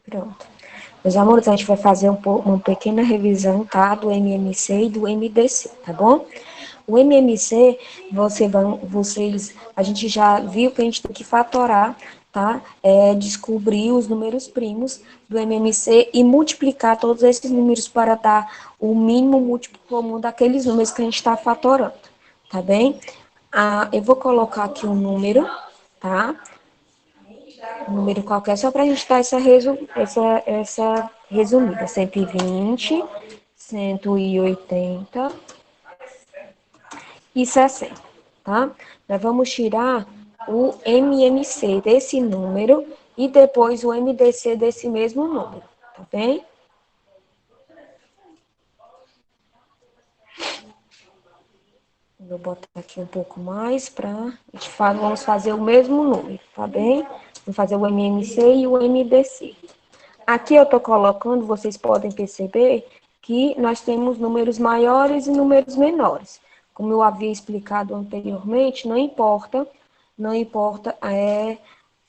Pronto. Meus amores, a gente vai fazer uma pequena revisão, tá? Do MMC e do MDC, tá bom? O MMC, a gente já viu que a gente tem que fatorar, tá? Descobrir os números primos do MMC e multiplicar todos esses números para dar o mínimo múltiplo comum daqueles números que a gente está fatorando, tá bem? Eu vou colocar aqui um número, tá? Um número qualquer, só para a gente dar essa resumida. 120, 180 e 60, tá? Nós vamos tirar o MMC desse número e depois o MDC desse mesmo número, tá bem? Vou botar aqui um pouco mais para vamos fazer o mesmo número, tá bem? Vamos fazer o MMC e o MDC. Aqui eu estou colocando, vocês podem perceber que nós temos números maiores e números menores. Como eu havia explicado anteriormente, não importa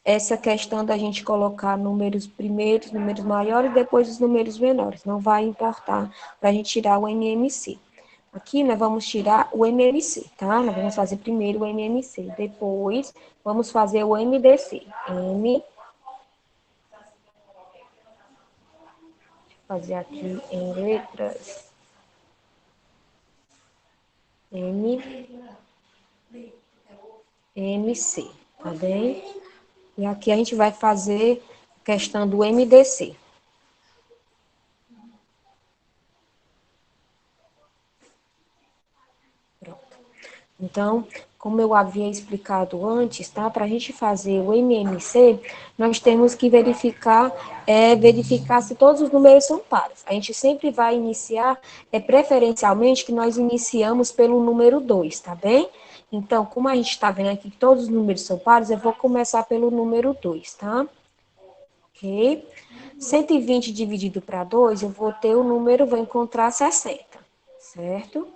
essa questão da gente colocar números primeiros, números maiores, e depois os números menores. Não vai importar para a gente tirar o MMC. Aqui nós vamos tirar o MMC, tá? Nós vamos fazer primeiro o MMC, depois vamos fazer o MDC. Fazer aqui em letras MC, tá bem? E aqui a gente vai fazer a questão do MDC. Pronto. Então, como eu havia explicado antes, tá? Para a gente fazer o MMC, nós temos que verificar se todos os números são pares. A gente sempre vai iniciar, preferencialmente, que nós iniciamos pelo número 2, tá bem? Então, como a gente está vendo aqui que todos os números são pares, eu vou começar pelo número 2, tá? Ok? 120 dividido para 2, eu vou ter o número, vou encontrar 60, certo?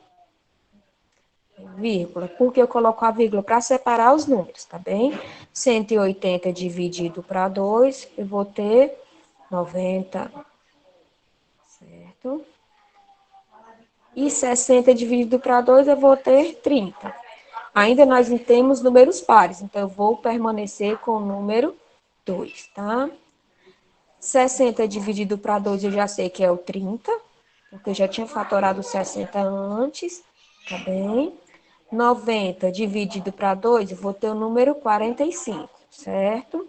Vírgula, porque eu coloco a vírgula para separar os números, tá bem? 180 dividido para 2, eu vou ter 90, certo? E 60 dividido para 2, eu vou ter 30. Ainda nós não temos números pares, então eu vou permanecer com o número 2, tá? 60 dividido para 2, eu já sei que é o 30, porque eu já tinha fatorado 60 antes, tá bem? 90 dividido para 2, eu vou ter o número 45, certo?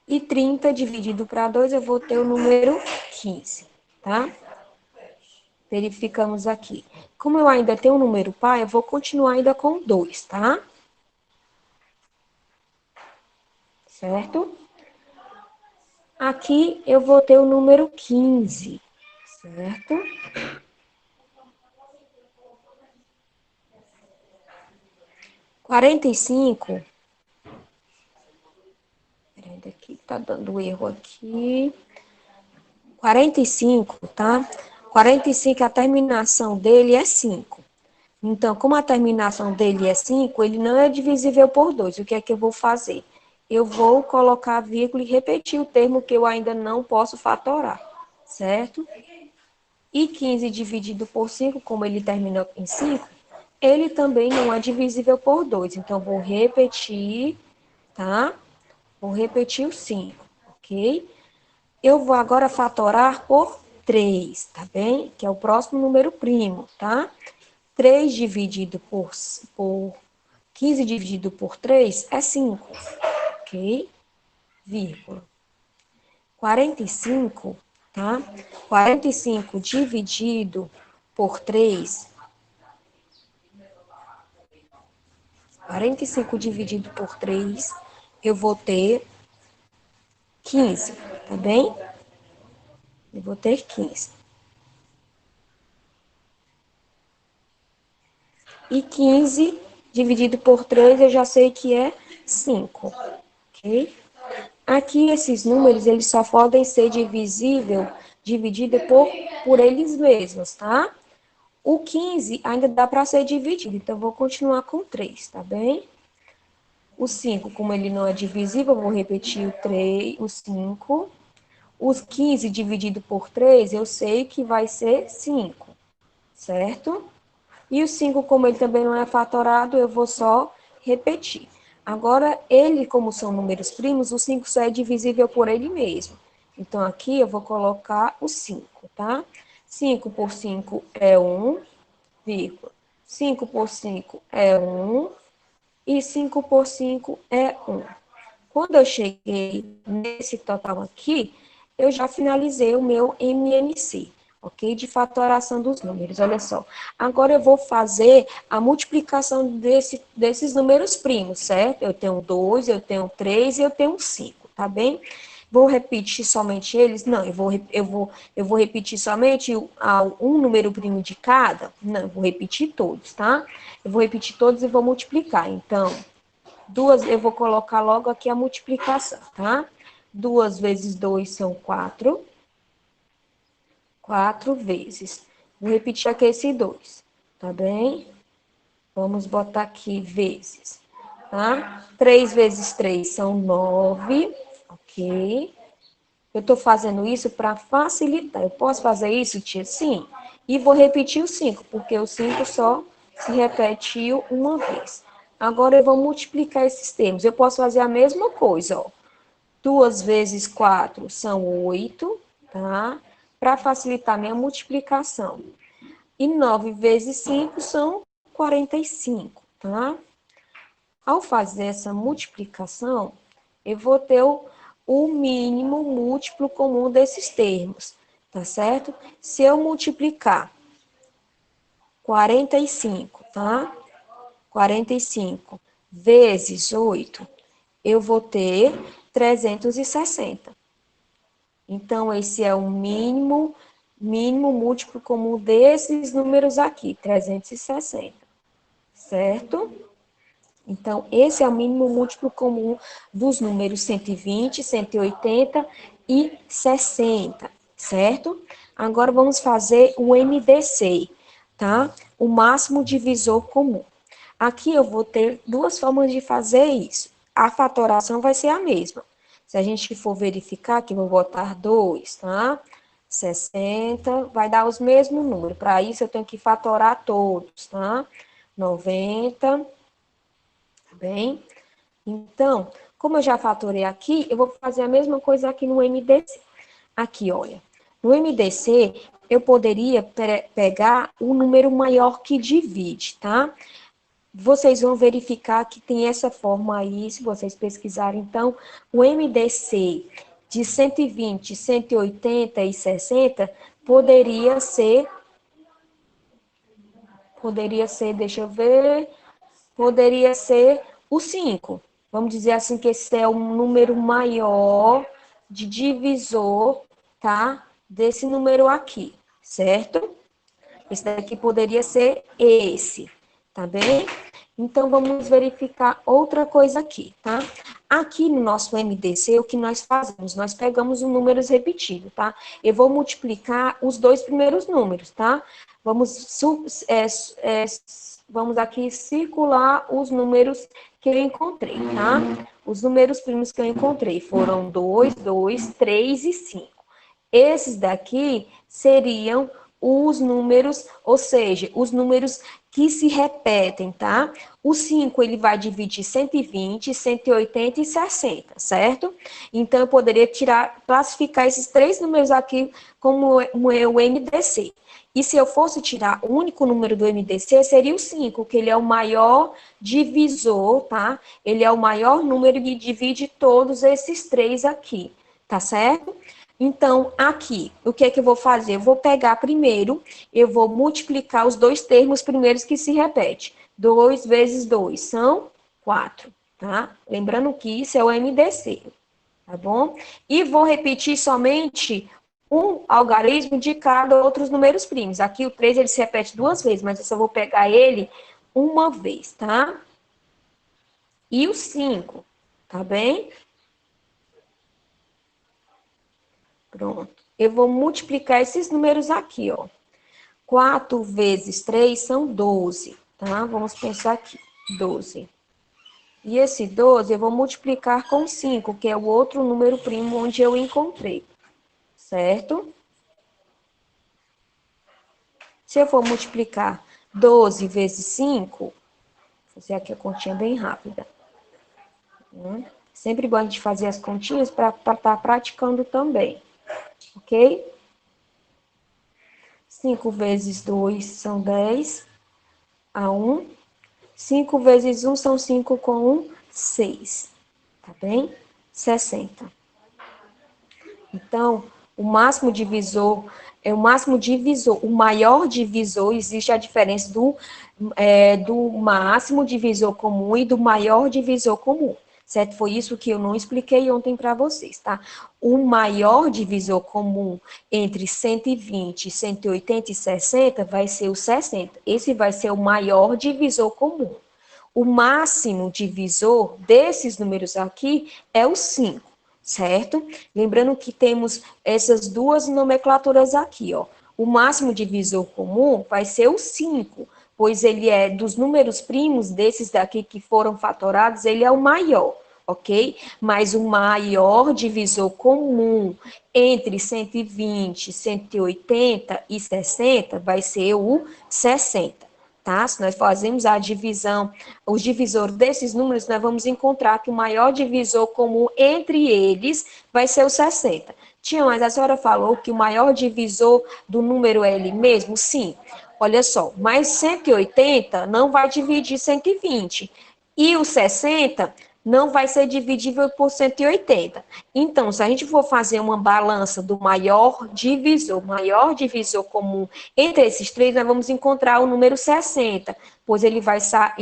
E 30 dividido para 2, eu vou ter o número 15, tá? Verificamos aqui. Como eu ainda tenho um número par, eu vou continuar ainda com 2, tá? Certo? Aqui eu vou ter o número 15, certo? 45. Peraí, daqui tá dando erro aqui. 45, tá? 45, a terminação dele é 5. Então, como a terminação dele é 5, ele não é divisível por 2. O que é que eu vou fazer? Eu vou colocar a vírgula e repetir o termo que eu ainda não posso fatorar, certo? E 15 dividido por 5, como ele termina em 5, ele também não é divisível por 2. Então, vou repetir, tá? Vou repetir o 5, ok? Eu vou agora fatorar por 3, tá bem? Que é o próximo número primo, tá? 3 dividido por 15 dividido por 3 é 5, ok? Vírgula. 45, tá? 45 dividido por 3, 45 dividido por 3, eu vou ter 15, tá bem? Eu vou ter 15. E 15 dividido por 3, eu já sei que é 5, ok? Aqui, esses números, eles só podem ser divididos por eles mesmos, tá? O 15 ainda dá para ser dividido, então eu vou continuar com 3, tá bem? O 5, como ele não é divisível, eu vou repetir o 3, o 5. Os 15 dividido por 3, eu sei que vai ser 5, certo? E o 5, como ele também não é fatorado, eu vou só repetir. Agora, ele, como são números primos, o 5 só é divisível por ele mesmo. Então, aqui eu vou colocar o 5, tá? 5 por 5 é 1, vírgula. 5 por 5 é 1 e 5 por 5 é 1. Quando eu cheguei nesse total aqui, eu já finalizei o meu MMC, ok? De fatoração dos números, olha só. Agora eu vou fazer a multiplicação desses números primos, certo? Eu tenho 2, eu tenho 3 e eu tenho 5, tá bem? Vou repetir somente eles? Não, eu vou repetir somente um número primo de cada? Não, eu vou repetir todos, tá? Eu vou repetir todos e vou multiplicar. Então, eu vou colocar logo aqui a multiplicação, tá? 2 vezes 2 são 4. 4 vezes. Vou repetir aqui esse 2, tá bem? Vamos botar aqui vezes, tá? 3 vezes 3 são 9, ok? Eu estou fazendo isso para facilitar. Eu posso fazer isso, tia? Sim. E vou repetir o 5, porque o 5 só se repetiu uma vez. Agora eu vou multiplicar esses termos. Eu posso fazer a mesma coisa, ó. 2 vezes 4 são 8, tá? Para facilitar minha multiplicação. E 9 vezes 5 são 45, tá? Ao fazer essa multiplicação, eu vou ter o mínimo múltiplo comum desses termos, tá certo? Se eu multiplicar 45, tá? 45 vezes 8, eu vou ter 360. Então, esse é o mínimo múltiplo comum desses números aqui, 360, certo? Então, esse é o mínimo múltiplo comum dos números 120, 180 e 60, certo? Agora, vamos fazer o MDC, tá? O máximo divisor comum. Aqui eu vou ter duas formas de fazer isso. A fatoração vai ser a mesma. Se a gente for verificar, aqui vou botar 2, tá? 60, vai dar os mesmos números. Para isso, eu tenho que fatorar todos, tá? 90, bem? Então, como eu já fatorei aqui, eu vou fazer a mesma coisa aqui no MDC. Aqui, olha. No MDC, eu poderia pegar o número maior que divide, tá? Vocês vão verificar que tem essa forma aí, se vocês pesquisarem. Então, o MDC de 120, 180 e 60 poderia ser, deixa eu ver, poderia ser o 5. Vamos dizer assim que esse é o número maior de divisor, tá? Desse número aqui, certo? Esse daqui poderia ser esse, tá bem? Então, vamos verificar outra coisa aqui, tá? Aqui no nosso MDC, o que nós fazemos? Nós pegamos os números repetidos, tá? Eu vou multiplicar os dois primeiros números, tá? Vamos aqui circular os números que eu encontrei, tá? Os números primos que eu encontrei foram 2, 2, 3 e 5. Esses daqui seriam os números, ou seja, os números que se repetem, tá? O 5, ele vai dividir 120, 180 e 60, certo? Então, eu poderia classificar esses três números aqui como o MDC. E se eu fosse tirar o único número do MDC, seria o 5, que ele é o maior divisor, tá? Ele é o maior número que divide todos esses três aqui, tá certo? Então, aqui, o que é que eu vou fazer? Eu vou pegar primeiro, eu vou multiplicar os dois termos primeiros que se repetem. 2 vezes 2 são 4, tá? Lembrando que isso é o MDC, tá bom? E vou repetir somente um algarismo de cada outros números primos. Aqui o 3 ele se repete duas vezes, mas eu só vou pegar ele uma vez, tá? E o 5, tá bem? Pronto. Eu vou multiplicar esses números aqui, ó. 4 vezes 3 são 12, tá? Vamos pensar aqui, 12. E esse 12 eu vou multiplicar com 5, que é o outro número primo onde eu encontrei, certo? Se eu for multiplicar 12 vezes 5, vou fazer aqui a continha bem rápida. Sempre bom a gente fazer as continhas para estar praticando também, ok? 5 vezes 2 são 10, a 1. 5 vezes 1 são 5 com 1, 6. Tá bem? 60. Então, o máximo divisor é o máximo divisor. O maior divisor, existe a diferença do máximo divisor comum e do maior divisor comum. Certo? Foi isso que eu não expliquei ontem para vocês, tá? O maior divisor comum entre 120, 180 e 60 vai ser o 60. Esse vai ser o maior divisor comum. O máximo divisor desses números aqui é o 5, certo? Lembrando que temos essas duas nomenclaturas aqui, ó. O máximo divisor comum vai ser o 5, pois ele é dos números primos desses daqui que foram fatorados, ele é o maior, ok? Mas o maior divisor comum entre 120, 180 e 60 vai ser o 60. Tá? Se nós fazemos a divisão, os divisores desses números, nós vamos encontrar que o maior divisor comum entre eles vai ser o 60. Tia, mas a senhora falou que o maior divisor do número é ele mesmo? Sim. Olha só, mas 180 não vai dividir 120. E o 60 não vai ser dividível por 180. Então, se a gente for fazer uma balança do maior divisor comum entre esses três, nós vamos encontrar o número 60, pois ele vai estar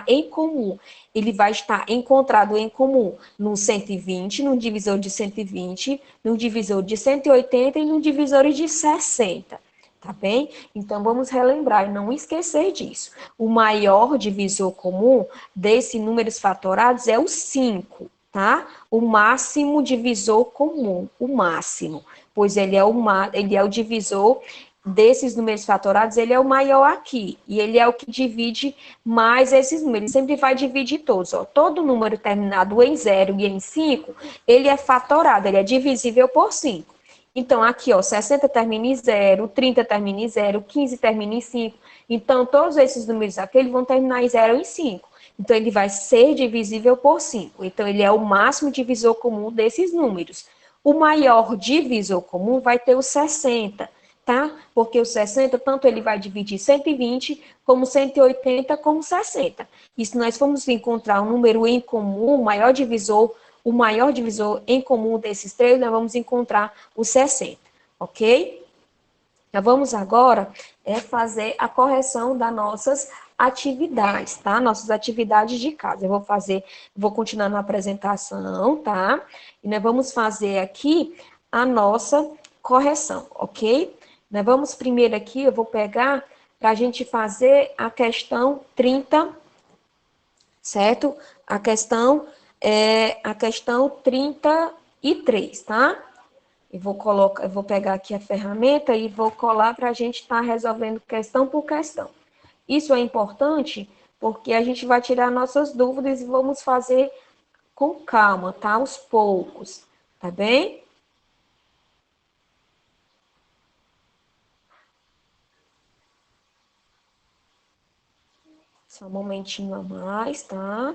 em comum. Ele vai estar encontrado em comum no 120, no divisor de 120, no divisor de 180 e no divisor de 60. Tá bem? Então, vamos relembrar e não esquecer disso. O maior divisor comum desses números fatorados é o 5, tá? O máximo divisor comum, o máximo, pois ele é o divisor desses números fatorados, ele é o maior aqui, e ele é o que divide mais esses números, ele sempre vai dividir todos, ó. Todo número terminado em 0 e em 5, ele é fatorado, ele é divisível por 5. Então, aqui, ó, 60 termina em 0, 30 termina em 0, 15 termina em 5. Então, todos esses números aqui, eles vão terminar em 0 e 5. Então, ele vai ser divisível por 5. Então, ele é o máximo divisor comum desses números. O maior divisor comum vai ter o 60, tá? Porque o 60, tanto ele vai dividir 120, como 180, como 60. E se nós formos encontrar um número em comum, o maior divisor em comum desses três, nós vamos encontrar o 60, ok? Então, vamos agora fazer a correção das nossas atividades, tá? Nossas atividades de casa. Vou continuar na apresentação, tá? E nós vamos fazer aqui a nossa correção, ok? Nós vamos primeiro aqui, eu vou pegar para a gente fazer a questão 30, certo? A questão 33, tá? Eu vou pegar aqui a ferramenta e vou colar para a gente estar resolvendo questão por questão. Isso é importante porque a gente vai tirar nossas dúvidas e vamos fazer com calma, tá? Aos poucos, tá bem? Só um momentinho a mais, tá?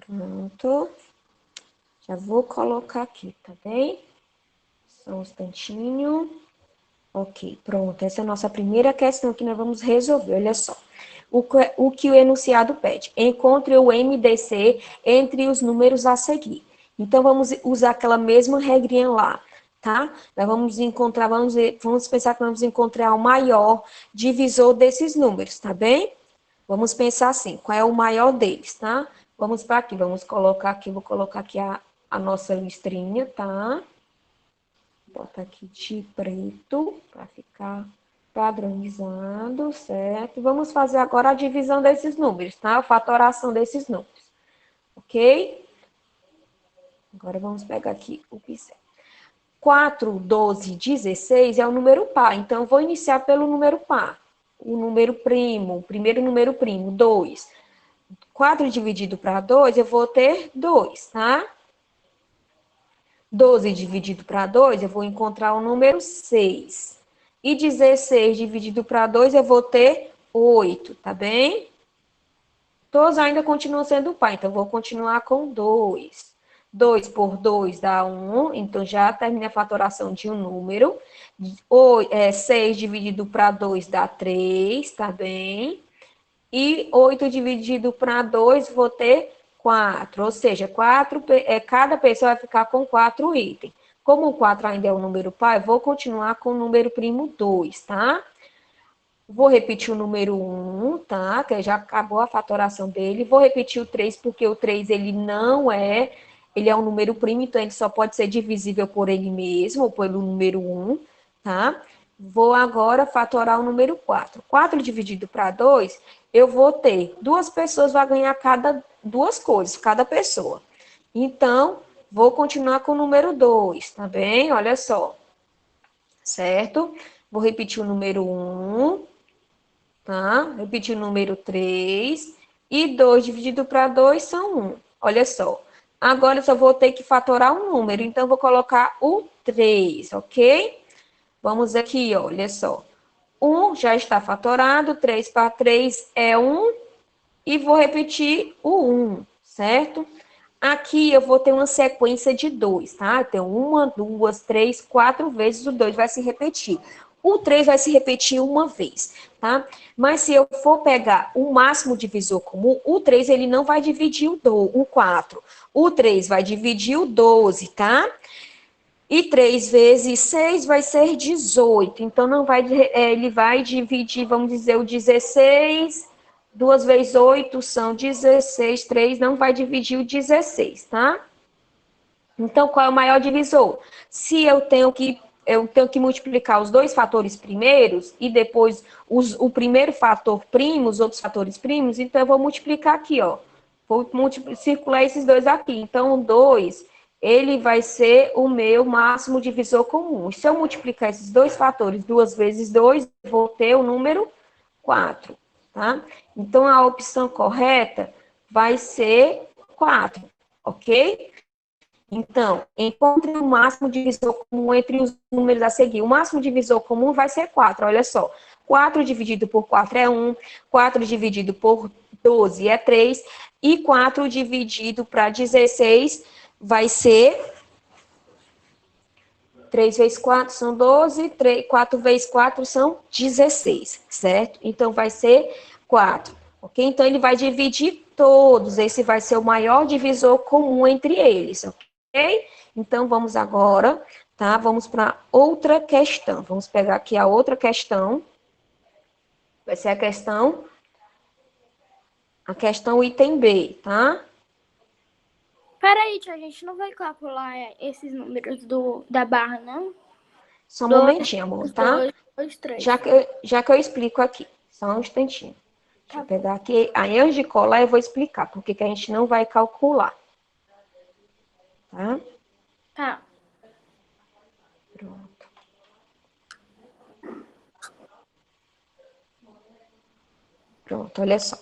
Pronto. Já vou colocar aqui, tá bem? Só um instantinho. Ok, pronto. Essa é a nossa primeira questão que nós vamos resolver. Olha só. O que o enunciado pede? Encontre o MDC entre os números a seguir. Então, vamos usar aquela mesma regrinha lá, tá? Nós vamos pensar que vamos encontrar o maior divisor desses números, tá bem? Vamos pensar assim, qual é o maior deles, tá? Vamos para aqui, vou colocar aqui a nossa listrinha, tá? Bota aqui de preto para ficar padronizado, certo? Vamos fazer agora a divisão desses números, tá? A fatoração desses números, ok? Agora vamos pegar aqui o pincel. 4, 12, 16 é o número par, então eu vou iniciar pelo número par. o número primo, o primeiro número primo, 2. 4 dividido para 2, eu vou ter 2, tá? 12 dividido para 2, eu vou encontrar o número 6. E 16 dividido para 2, eu vou ter 8, tá bem? Todos ainda continuam sendo par, então eu vou continuar com 2. 2 por 2 dá 1, então já termina a fatoração de um número. 6 dividido para 2 dá 3, tá bem? E 8 dividido para 2, vou ter 4, ou seja, cada pessoa vai ficar com 4 itens. Como o 4 ainda é um número par, eu vou continuar com o número primo 2, tá? Vou repetir o número 1, tá? Que já acabou a fatoração dele. Vou repetir o 3, porque o 3 ele não é, ele é um número primo, então ele só pode ser divisível por ele mesmo, ou pelo número 1, tá? Vou agora fatorar o número 4. 4 dividido para 2, eu vou ter duas pessoas, vai ganhar cada duas coisas, cada pessoa. Então, vou continuar com o número 2, tá bem? Olha só, certo? Vou repetir o número 1, tá? Repetir o número 3. E 2 dividido para 2 são 1. Olha só. Agora eu só vou ter que fatorar um número, então eu vou colocar o 3, ok? Vamos aqui, olha só. 1 já está fatorado, 3 para 3 é 1, e vou repetir o 1, certo? Aqui eu vou ter uma sequência de 2, tá? Eu tenho 1, 2, 3, 4 vezes o 2 vai se repetir. O 3 vai se repetir uma vez, tá? Mas se eu for pegar o máximo divisor comum, o 3 ele não vai dividir o 4. O 3 vai dividir o 12, tá? E 3 vezes 6 vai ser 18. Então, não vai, ele vai dividir, vamos dizer, o 16. 2 vezes 8 são 16. 3 não vai dividir o 16, tá? Então, qual é o maior divisor? Se eu tenho que multiplicar os dois fatores primeiros e depois o primeiro fator primo, os outros fatores primos, então eu vou multiplicar aqui, ó. Vou circular esses dois aqui. Então, o 2, ele vai ser o meu máximo divisor comum. Se eu multiplicar esses dois fatores 2 vezes 2, vou ter o número 4, tá? Então, a opção correta vai ser 4, ok? Então, encontre o máximo divisor comum entre os números a seguir. O máximo divisor comum vai ser 4, olha só. 4 dividido por 4 é 1, 4 dividido por 12 é 3, e 4 dividido para 16 vai ser 3 vezes 4 são 12, 4 vezes 4 são 16, certo? Então, vai ser 4, ok? Então, ele vai dividir todos, esse vai ser o maior divisor comum entre eles, ok? Então, vamos agora, tá? Vamos para outra questão. Vamos pegar aqui a outra questão. Vai ser a questão item B, tá? Peraí, tia, a gente não vai calcular esses números da barra, não? Só um 2, momentinho, amor, tá? 2, 3. Já que eu explico aqui. Só um instantinho. Deixa eu pegar aqui. Aí, antes de colar, eu vou explicar porque que a gente não vai calcular. Tá? Tá. Pronto. Pronto, olha só.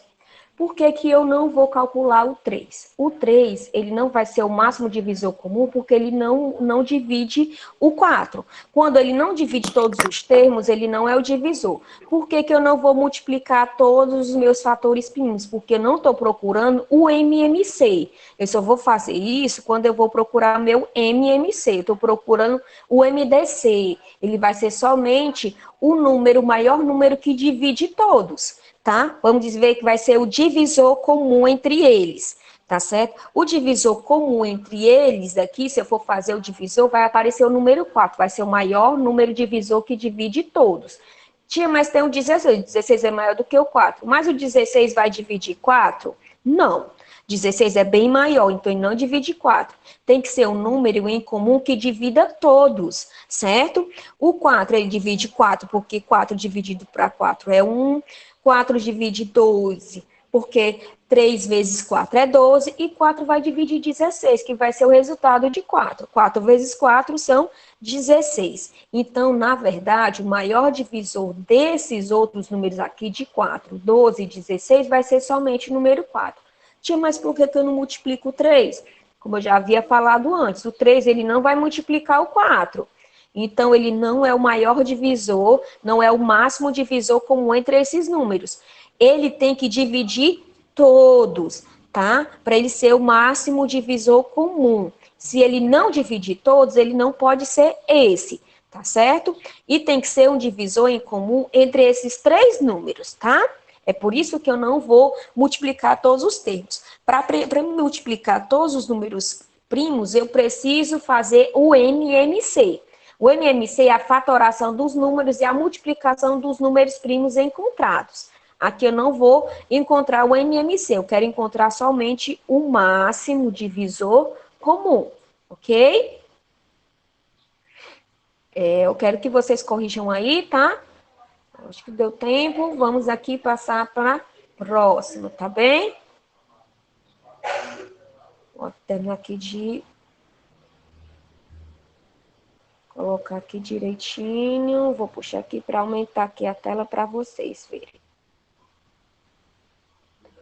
Por que que eu não vou calcular o 3? O 3, ele não vai ser o máximo divisor comum porque ele não divide o 4. Quando ele não divide todos os termos, ele não é o divisor. Por que que eu não vou multiplicar todos os meus fatores primos? Porque eu não estou procurando o MMC. Eu só vou fazer isso quando eu vou procurar meu MMC. Eu estou procurando o MDC. Ele vai ser somente o maior número que divide todos. Tá? Vamos dizer que vai ser o divisor comum entre eles, tá certo? O divisor comum entre eles aqui, se eu for fazer o divisor, vai aparecer o número 4, vai ser o maior número divisor que divide todos. Tia, mas tem o 16, o 16 é maior do que o 4, mas o 16 vai dividir 4? Não. 16 é bem maior, então ele não divide 4. Tem que ser um número em comum que divida todos, certo? O 4, ele divide 4, porque 4 dividido para 4 é 1. 4 divide 12 porque 3 vezes 4 é 12, e 4 vai dividir 16, que vai ser o resultado de 4. 4 vezes 4 são 16. Então, na verdade, o maior divisor desses outros números aqui, de 4, 12 e 16, vai ser somente o número 4. Tia, mas por que eu não multiplico o 3? Como eu já havia falado antes, o 3 ele não vai multiplicar o 4. Então, ele não é o maior divisor, não é o máximo divisor comum entre esses números. Ele tem que dividir todos, tá? Para ele ser o máximo divisor comum. Se ele não dividir todos, ele não pode ser esse, tá certo? E tem que ser um divisor em comum entre esses 3 números, tá? É por isso que eu não vou multiplicar todos os termos. Para multiplicar todos os números primos, eu preciso fazer o MMC. O MMC é a fatoração dos números e a multiplicação dos números primos encontrados. Aqui eu não vou encontrar o MMC, eu quero encontrar somente o máximo divisor comum, ok? Eu quero que vocês corrijam aí, tá? Acho que deu tempo, vamos aqui passar para a próxima, tá bem? Vou terminar aqui de colocar aqui direitinho, vou puxar aqui para aumentar aqui a tela para vocês verem.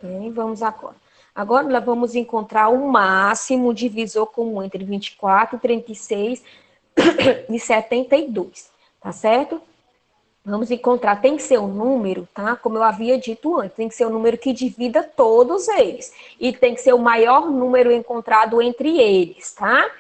Bem, vamos agora. Agora, nós vamos encontrar o máximo divisor comum entre 24, 36 e 72, tá certo? Vamos encontrar, tem que ser um número, tá? Como eu havia dito antes, tem que ser um número que divida todos eles. E tem que ser o maior número encontrado entre eles, tá?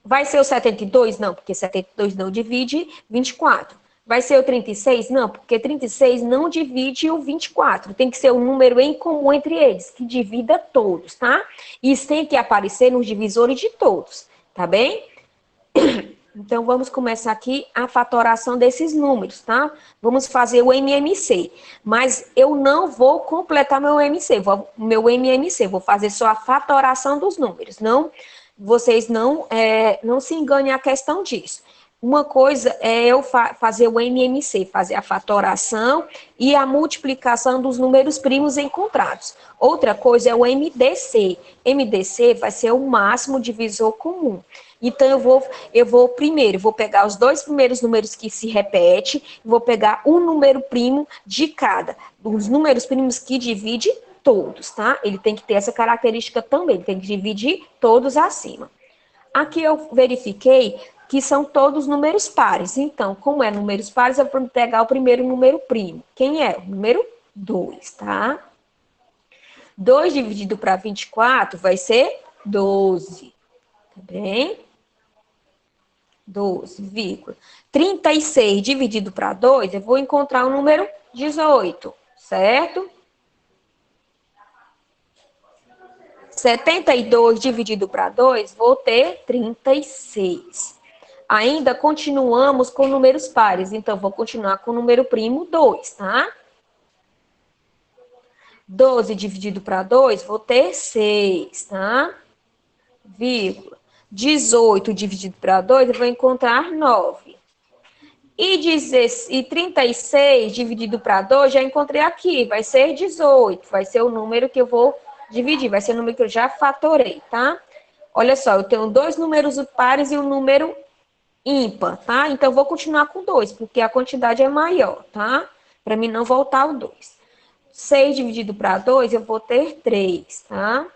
Vai ser o 72? Não, porque 72 não divide 24. Vai ser o 36? Não, porque 36 não divide o 24. Tem que ser um número em comum entre eles, que divida todos, tá? E isso tem que aparecer nos divisores de todos, tá bem? Então, vamos começar aqui a fatoração desses números, tá? Vamos fazer o MMC. Mas eu não vou completar meu MMC, vou fazer só a fatoração dos números. Não, vocês não se enganem a questão disso. Uma coisa é eu fazer o MMC, fazer a fatoração e a multiplicação dos números primos encontrados. Outra coisa é o MDC. MDC vai ser o máximo divisor comum. Então, eu vou primeiro, vou pegar os 2 primeiros números que se repetem, vou pegar um número primo de cada. Os números primos que divide todos, tá? Ele tem que ter essa característica também, ele tem que dividir todos acima. Aqui eu verifiquei que são todos números pares. Então, como é números pares, eu vou pegar o primeiro número primo. Quem é? O número 2, tá? 2 dividido para 24 vai ser 12, tá bem? 12, vírgula. 36 dividido para 2, eu vou encontrar o número 18, certo? 72 dividido para 2, vou ter 36. Ainda continuamos com números pares, então vou continuar com o número primo 2, tá? 12 dividido para 2, vou ter 6, tá? Vírgula. 18 dividido para 2, eu vou encontrar 9. E 36 dividido para 2, já encontrei aqui, vai ser 18. Vai ser o número que eu vou dividir, vai ser o número que eu já fatorei, tá? Olha só, eu tenho 2 números pares e um número ímpar, tá? Então, eu vou continuar com 2, porque a quantidade é maior, tá? Para mim não voltar ao 2. 6 dividido para 2, eu vou ter 3, tá?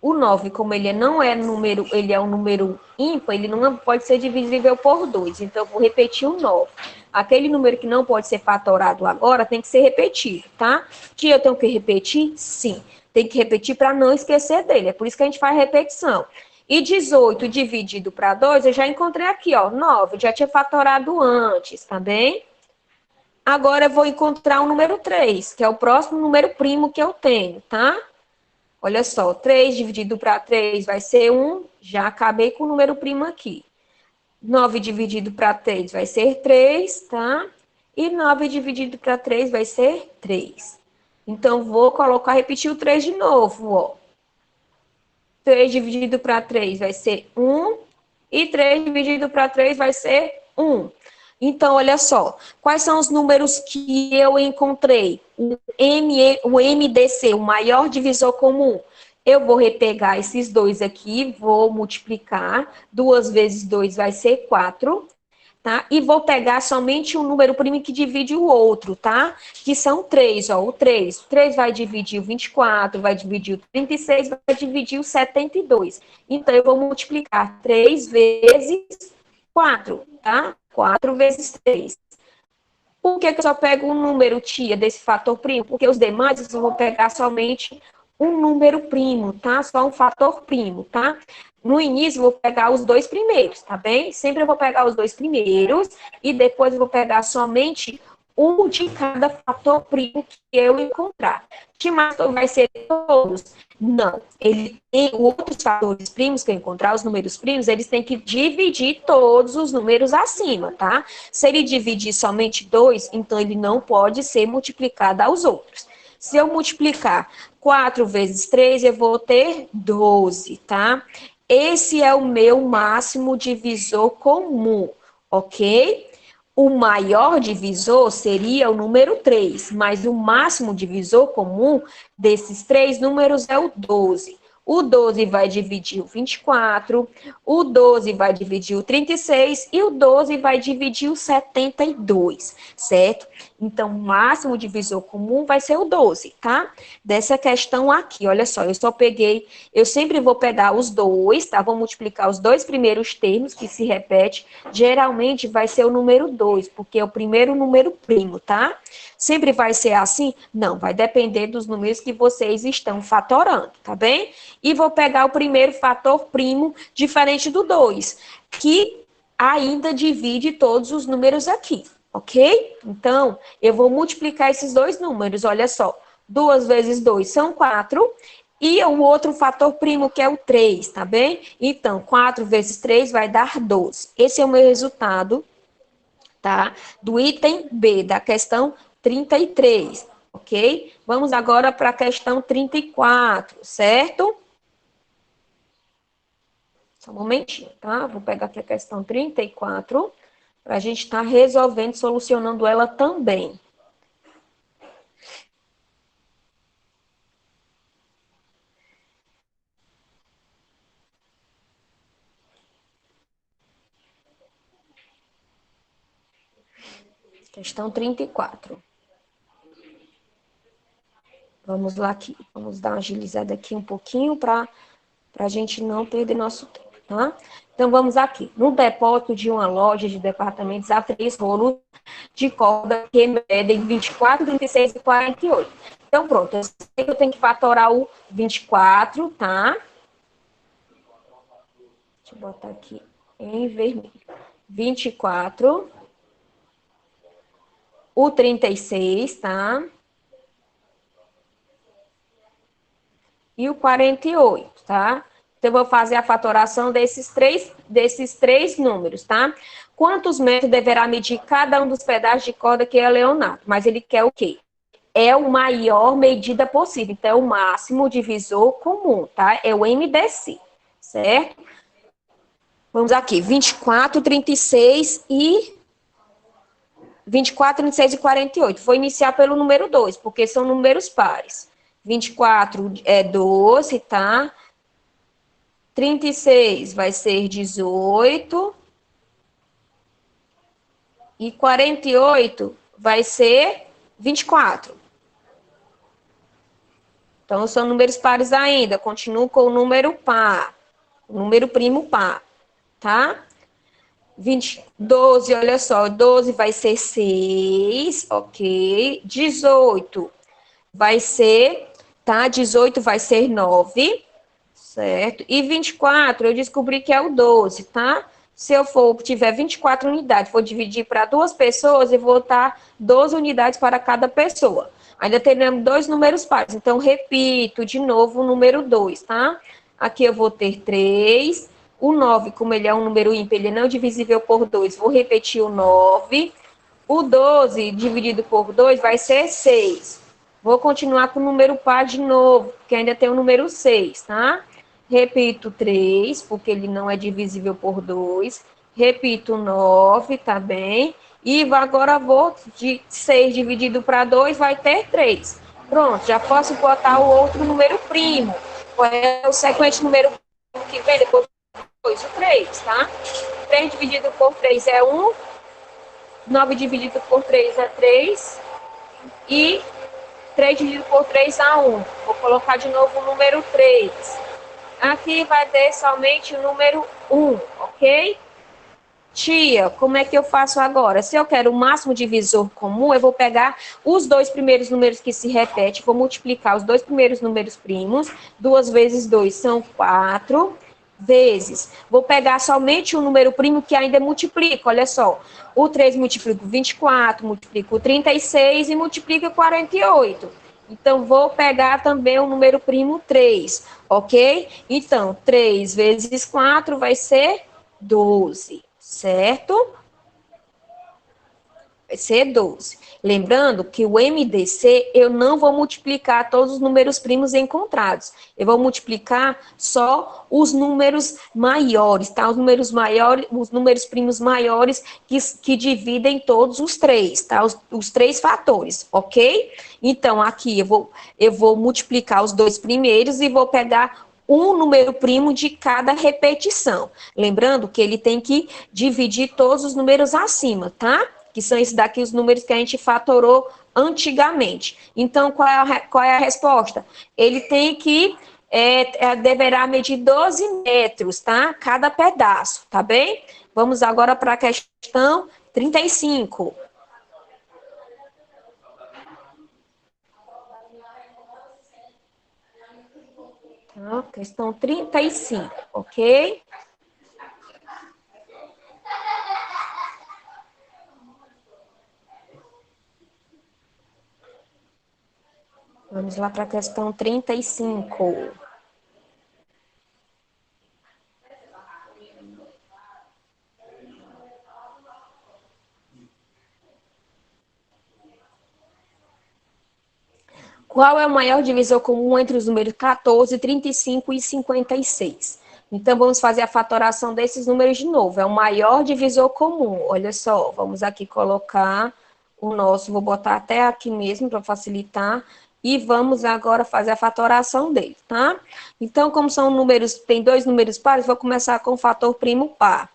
O 9, como ele não é número, ele é um número ímpar, ele não pode ser divisível por 2. Então, eu vou repetir o 9. Aquele número que não pode ser fatorado agora tem que ser repetido, tá? Que eu tenho que repetir? Sim. Tem que repetir para não esquecer dele. É por isso que a gente faz repetição. E 18 dividido para 2, eu já encontrei aqui, ó, 9. Eu já tinha fatorado antes, tá bem? Agora eu vou encontrar o número 3, que é o próximo número primo que eu tenho, tá? Olha só, 3 dividido para 3 vai ser 1, já acabei com o número primo aqui. 9 dividido para 3 vai ser 3, tá? E 9 dividido para 3 vai ser 3. Então, vou repetir o 3 de novo, ó. 3 dividido para 3 vai ser 1, e 3 dividido para 3 vai ser 1. Então, olha só, quais são os números que eu encontrei? o MDC, o maior divisor comum. Eu vou repegar esses dois aqui, vou multiplicar. 2 vezes 2 vai ser 4. Tá? E vou pegar somente um número primo que divide o outro, tá? Que são 3, ó, o 3. O 3 vai dividir o 24, vai dividir o 36, vai dividir o 72. Então, eu vou multiplicar 3 vezes 4, tá? 4 vezes 3. Por que eu só pego um número, tia, desse fator primo? Porque os demais eu vou pegar somente um número primo, tá? Só um fator primo, tá? No início, eu vou pegar os dois primeiros, tá bem? Sempre eu vou pegar os dois primeiros e depois eu vou pegar somente um de cada fator primo que eu encontrar. Que mais vai ser todos? Não. Ele tem outros fatores primos que eu encontrar, os números primos, eles têm que dividir todos os números acima, tá? Se ele dividir somente 2, então ele não pode ser multiplicado aos outros. Se eu multiplicar 4 vezes 3, eu vou ter 12, tá? Esse é o meu máximo divisor comum, ok? O maior divisor seria o número 3, mas o máximo divisor comum desses três números é o 12. O 12 vai dividir o 24, o 12 vai dividir o 36 e o 12 vai dividir o 72, certo? Então, o máximo divisor comum vai ser o 12, tá? Dessa questão aqui, olha só, eu sempre vou pegar os dois, tá? Vou multiplicar os dois primeiros termos que se repete, geralmente vai ser o número 2, porque é o primeiro número primo, tá? Sempre vai ser assim? Não, vai depender dos números que vocês estão fatorando, tá bem? E vou pegar o primeiro fator primo diferente do 2, que ainda divide todos os números aqui, ok? Então, eu vou multiplicar esses dois números, olha só. 2 vezes 2 são 4, e o outro fator primo, que é o 3, tá bem? Então, 4 vezes 3 vai dar 12. Esse é o meu resultado, tá? Do item B, da questão 33, ok? Vamos agora para a questão 34, certo? Só um momentinho, tá? Vou pegar aqui a questão 34, para a gente estar resolvendo, solucionando ela também. Questão 34. Vamos lá aqui. Vamos dar uma agilizada aqui um pouquinho para a gente não perder nosso tempo, tá? Então, vamos aqui. No depósito de uma loja de departamentos, há 3 rolos de corda que medem 24, 36 e 48. Então, pronto. Eu sei que eu tenho que fatorar o 24, tá? Deixa eu botar aqui em vermelho. 24. O 36, tá? E o 48, tá? Então, eu vou fazer a fatoração desses três números, tá? Quantos metros deverá medir cada um dos pedaços de corda que é Leonardo? Mas ele quer o quê? É o maior medida possível. Então, é o máximo divisor comum, tá? É o MDC, certo? Vamos aqui, 24, 36 e 24, 36 e 48. Vou iniciar pelo número 2, porque são números pares. 24 é 12, tá? 36 vai ser 18. E 48 vai ser 24. Então, são números pares ainda. Continuo com o número par. O número primo par, tá? 12, olha só. 12 vai ser 6, ok. 18 vai ser, tá? 18 vai ser 9, certo? E 24, eu descobri que é o 12, tá? Se eu tiver 24 unidades, vou dividir para 2 pessoas e vou botar 12 unidades para cada pessoa. Ainda teremos 2 números pares. Então, repito de novo o número 2, tá? Aqui eu vou ter 3. O 9, como ele é um número ímpar, ele não é divisível por 2. Vou repetir o 9. O 12 dividido por 2 vai ser 6. Vou continuar com o número par de novo, porque ainda tem o número 6, tá? Repito 3, porque ele não é divisível por 2. Repito 9, tá bem? E agora vou de 6 dividido para 2, vai ter 3. Pronto, já posso botar o outro número primo. Qual é o sequente número que vem depois do 2? O 3, tá? 3 dividido por 3 é 1. 9 dividido por 3 é 3. E 3 dividido por 3 dá 1. Vou colocar de novo o número 3. Aqui vai ter somente o número 1, ok? Tia, como é que eu faço agora? Se eu quero o máximo divisor comum, eu vou pegar os dois primeiros números que se repetem, vou multiplicar os dois primeiros números primos. 2 vezes 2 são 4, vezes. Vou pegar somente o número primo que ainda multiplica, olha só. O 3 multiplica o 24, multiplica o 36 e multiplica o 48. Então, vou pegar também o número primo 3, ok? Então, 3 vezes 4 vai ser 12. Certo? Vai ser 12. Lembrando que o MDC, eu não vou multiplicar todos os números primos encontrados. Eu vou multiplicar só os números maiores, tá? Os números maiores, os números primos maiores que dividem todos os três, tá? Os três fatores, ok? Então, aqui eu vou multiplicar os dois primeiros e vou pegar um número primo de cada repetição. Lembrando que ele tem que dividir todos os números acima, tá? Que são esses daqui os números que a gente fatorou antigamente. Então, qual é a resposta? Ele tem que, deverá medir 12 metros, tá? Cada pedaço, tá bem? Vamos agora para a questão 35. Tá? Questão 35, ok? Vamos lá para a questão 35. Qual é o maior divisor comum entre os números 14, 35 e 56? Então, vamos fazer a fatoração desses números de novo. É o maior divisor comum. Olha só, vamos aqui colocar o nosso, vou botar até aqui mesmo para facilitar. E vamos agora fazer a fatoração dele, tá? Então, como são números, tem dois números pares, vou começar com o fator primo par.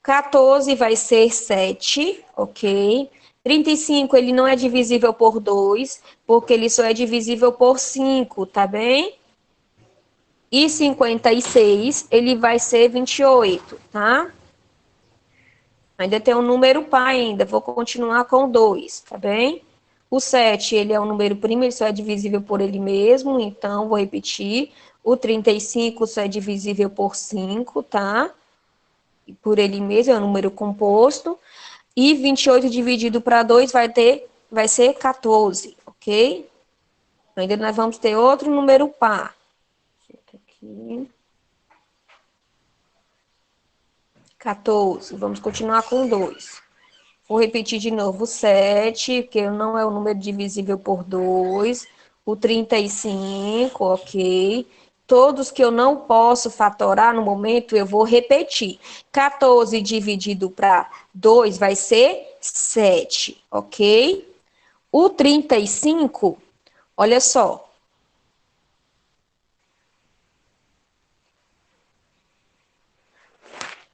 14 vai ser 7, ok? 35, ele não é divisível por 2, porque ele só é divisível por 5, tá bem? E 56, ele vai ser 28, tá? Ainda tem um número par ainda, vou continuar com 2, tá bem? O 7, ele é um número primo, ele só é divisível por ele mesmo, então vou repetir. O 35 só é divisível por 5, tá? Por ele mesmo, é um número composto. E 28 dividido para 2 vai ser 14, ok? Ainda nós vamos ter outro número par. Aqui. 14, vamos continuar com 2. Vou repetir de novo o 7, que não é o número divisível por 2. O 35, ok? Todos que eu não posso fatorar no momento, eu vou repetir. 14 dividido para 2 vai ser 7, ok? O 35, olha só.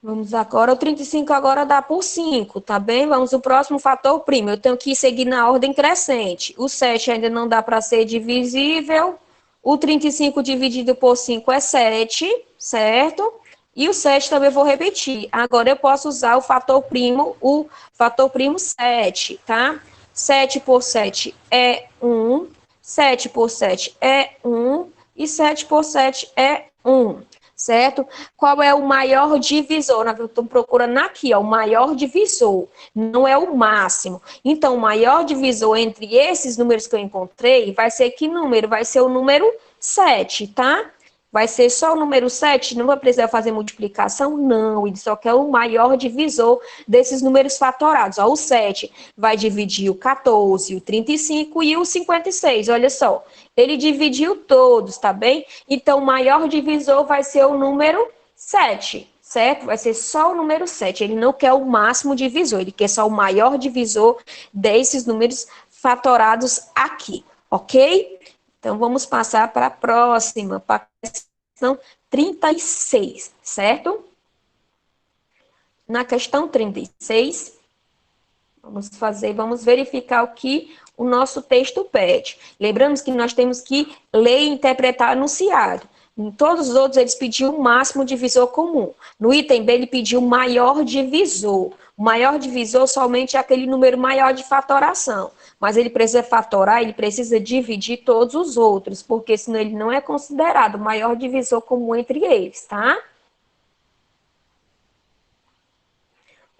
Vamos agora, o 35 agora dá por 5, tá bem? Vamos o próximo fator primo. Eu tenho que seguir na ordem crescente. O 7 ainda não dá para ser divisível. O 35 dividido por 5 é 7, certo? E o 7 também vou repetir. Agora eu posso usar o fator primo 7, tá? 7 por 7 é 1, 7 por 7 é 1 e 7 por 7 é 1. Certo? Qual é o maior divisor? Eu estou procurando aqui, ó, o maior divisor, não é o máximo. Então, o maior divisor entre esses números que eu encontrei vai ser que número? Vai ser o número 7, tá? Vai ser só o número 7? Não vai precisar fazer multiplicação? Não, ele só quer o maior divisor desses números fatorados. Ó, o 7 vai dividir o 14, o 35 e o 56, olha só. Ele dividiu todos, tá bem? Então, o maior divisor vai ser o número 7, certo? Vai ser só o número 7. Ele não quer o máximo divisor, ele quer só o maior divisor desses números fatorados aqui, ok? Então, vamos passar para a próxima, para a questão 36, certo? Na questão 36, vamos verificar o que o nosso texto pede. Lembramos que nós temos que ler e interpretar o enunciado. Em todos os outros, eles pediam o máximo divisor comum. No item B, ele pediu o maior divisor. O maior divisor somente é aquele número maior de fatoração. Mas ele precisa fatorar, ele precisa dividir todos os outros, porque senão ele não é considerado o maior divisor comum entre eles, tá?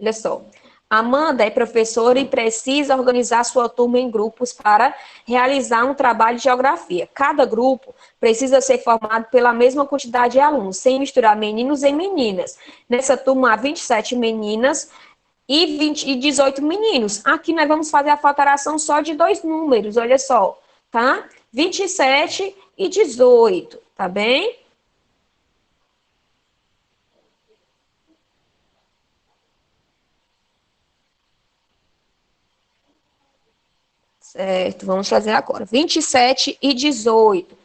Olha só. Amanda é professora e precisa organizar sua turma em grupos para realizar um trabalho de geografia. Cada grupo precisa ser formado pela mesma quantidade de alunos, sem misturar meninos e meninas. Nessa turma há 27 meninas e 18 meninos. Aqui nós vamos fazer a fatoração só de dois números, olha só, tá? 27 e 18, tá bem? Certo, vamos fazer agora. 27 e 18.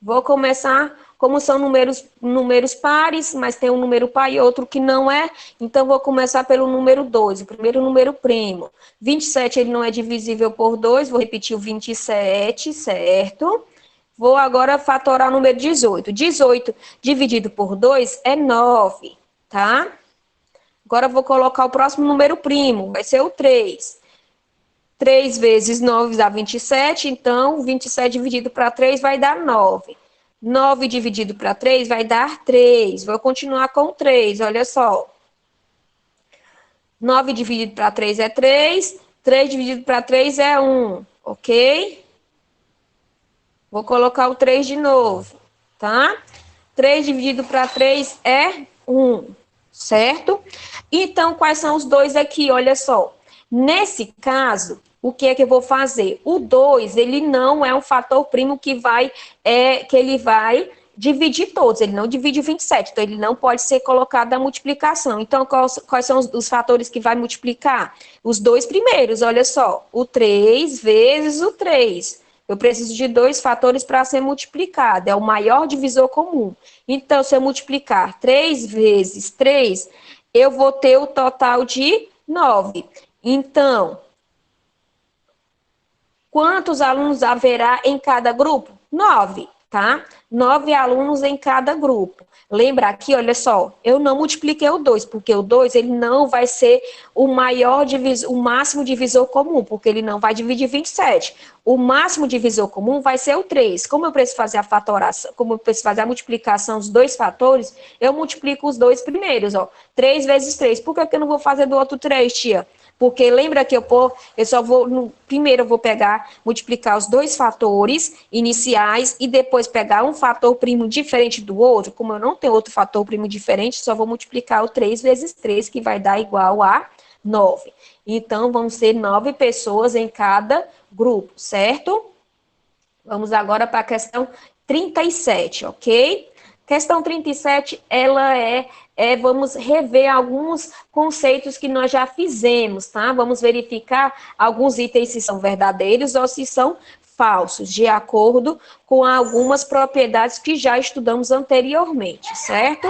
Vou começar, como são números pares, mas tem um número par e outro que não é, então vou começar pelo número 2, o primeiro número primo. 27, ele não é divisível por 2, vou repetir o 27, certo? Vou agora fatorar o número 18. 18 dividido por 2 é 9, tá? Agora vou colocar o próximo número primo, vai ser o 3. 3 vezes 9 dá 27, então 27 dividido para 3 vai dar 9. 9 dividido para 3 vai dar 3. Vou continuar com 3, olha só. 9 dividido para 3 é 3. 3 dividido para 3 é 1, ok? Vou colocar o 3 de novo, tá? 3 dividido para 3 é 1, certo? Então, quais são os dois aqui? Olha só. Nesse caso, o que é que eu vou fazer? O 2, ele não é um fator primo que ele vai dividir todos, ele não divide o 27, então ele não pode ser colocado na multiplicação. Então, quais são os fatores que vai multiplicar? Os dois primeiros, olha só, o 3 vezes o 3. Eu preciso de dois fatores para ser multiplicado, é o maior divisor comum. Então, se eu multiplicar 3 vezes 3, eu vou ter o total de 9. Então, quantos alunos haverá em cada grupo? 9, tá? 9 alunos em cada grupo. Lembra aqui, olha só, eu não multipliquei o 2, porque o 2 ele não vai ser o máximo divisor comum, porque ele não vai dividir 27. O máximo divisor comum vai ser o 3. Como eu preciso fazer a fatoração, como eu preciso fazer a multiplicação dos dois fatores, eu multiplico os dois primeiros, ó. 3 vezes 3. Por que eu não vou fazer do outro 3, tia? Porque lembra que eu só vou, primeiro eu vou multiplicar os dois fatores iniciais e depois pegar um fator primo diferente do outro. Como eu não tenho outro fator primo diferente, só vou multiplicar o 3 vezes 3, que vai dar igual a 9. Então, vão ser 9 pessoas em cada grupo, certo? Vamos agora para a questão 37, ok? Questão 37, ela vamos rever alguns conceitos que nós já fizemos, tá? Vamos verificar alguns itens se são verdadeiros ou se são falsos, de acordo com algumas propriedades que já estudamos anteriormente, certo?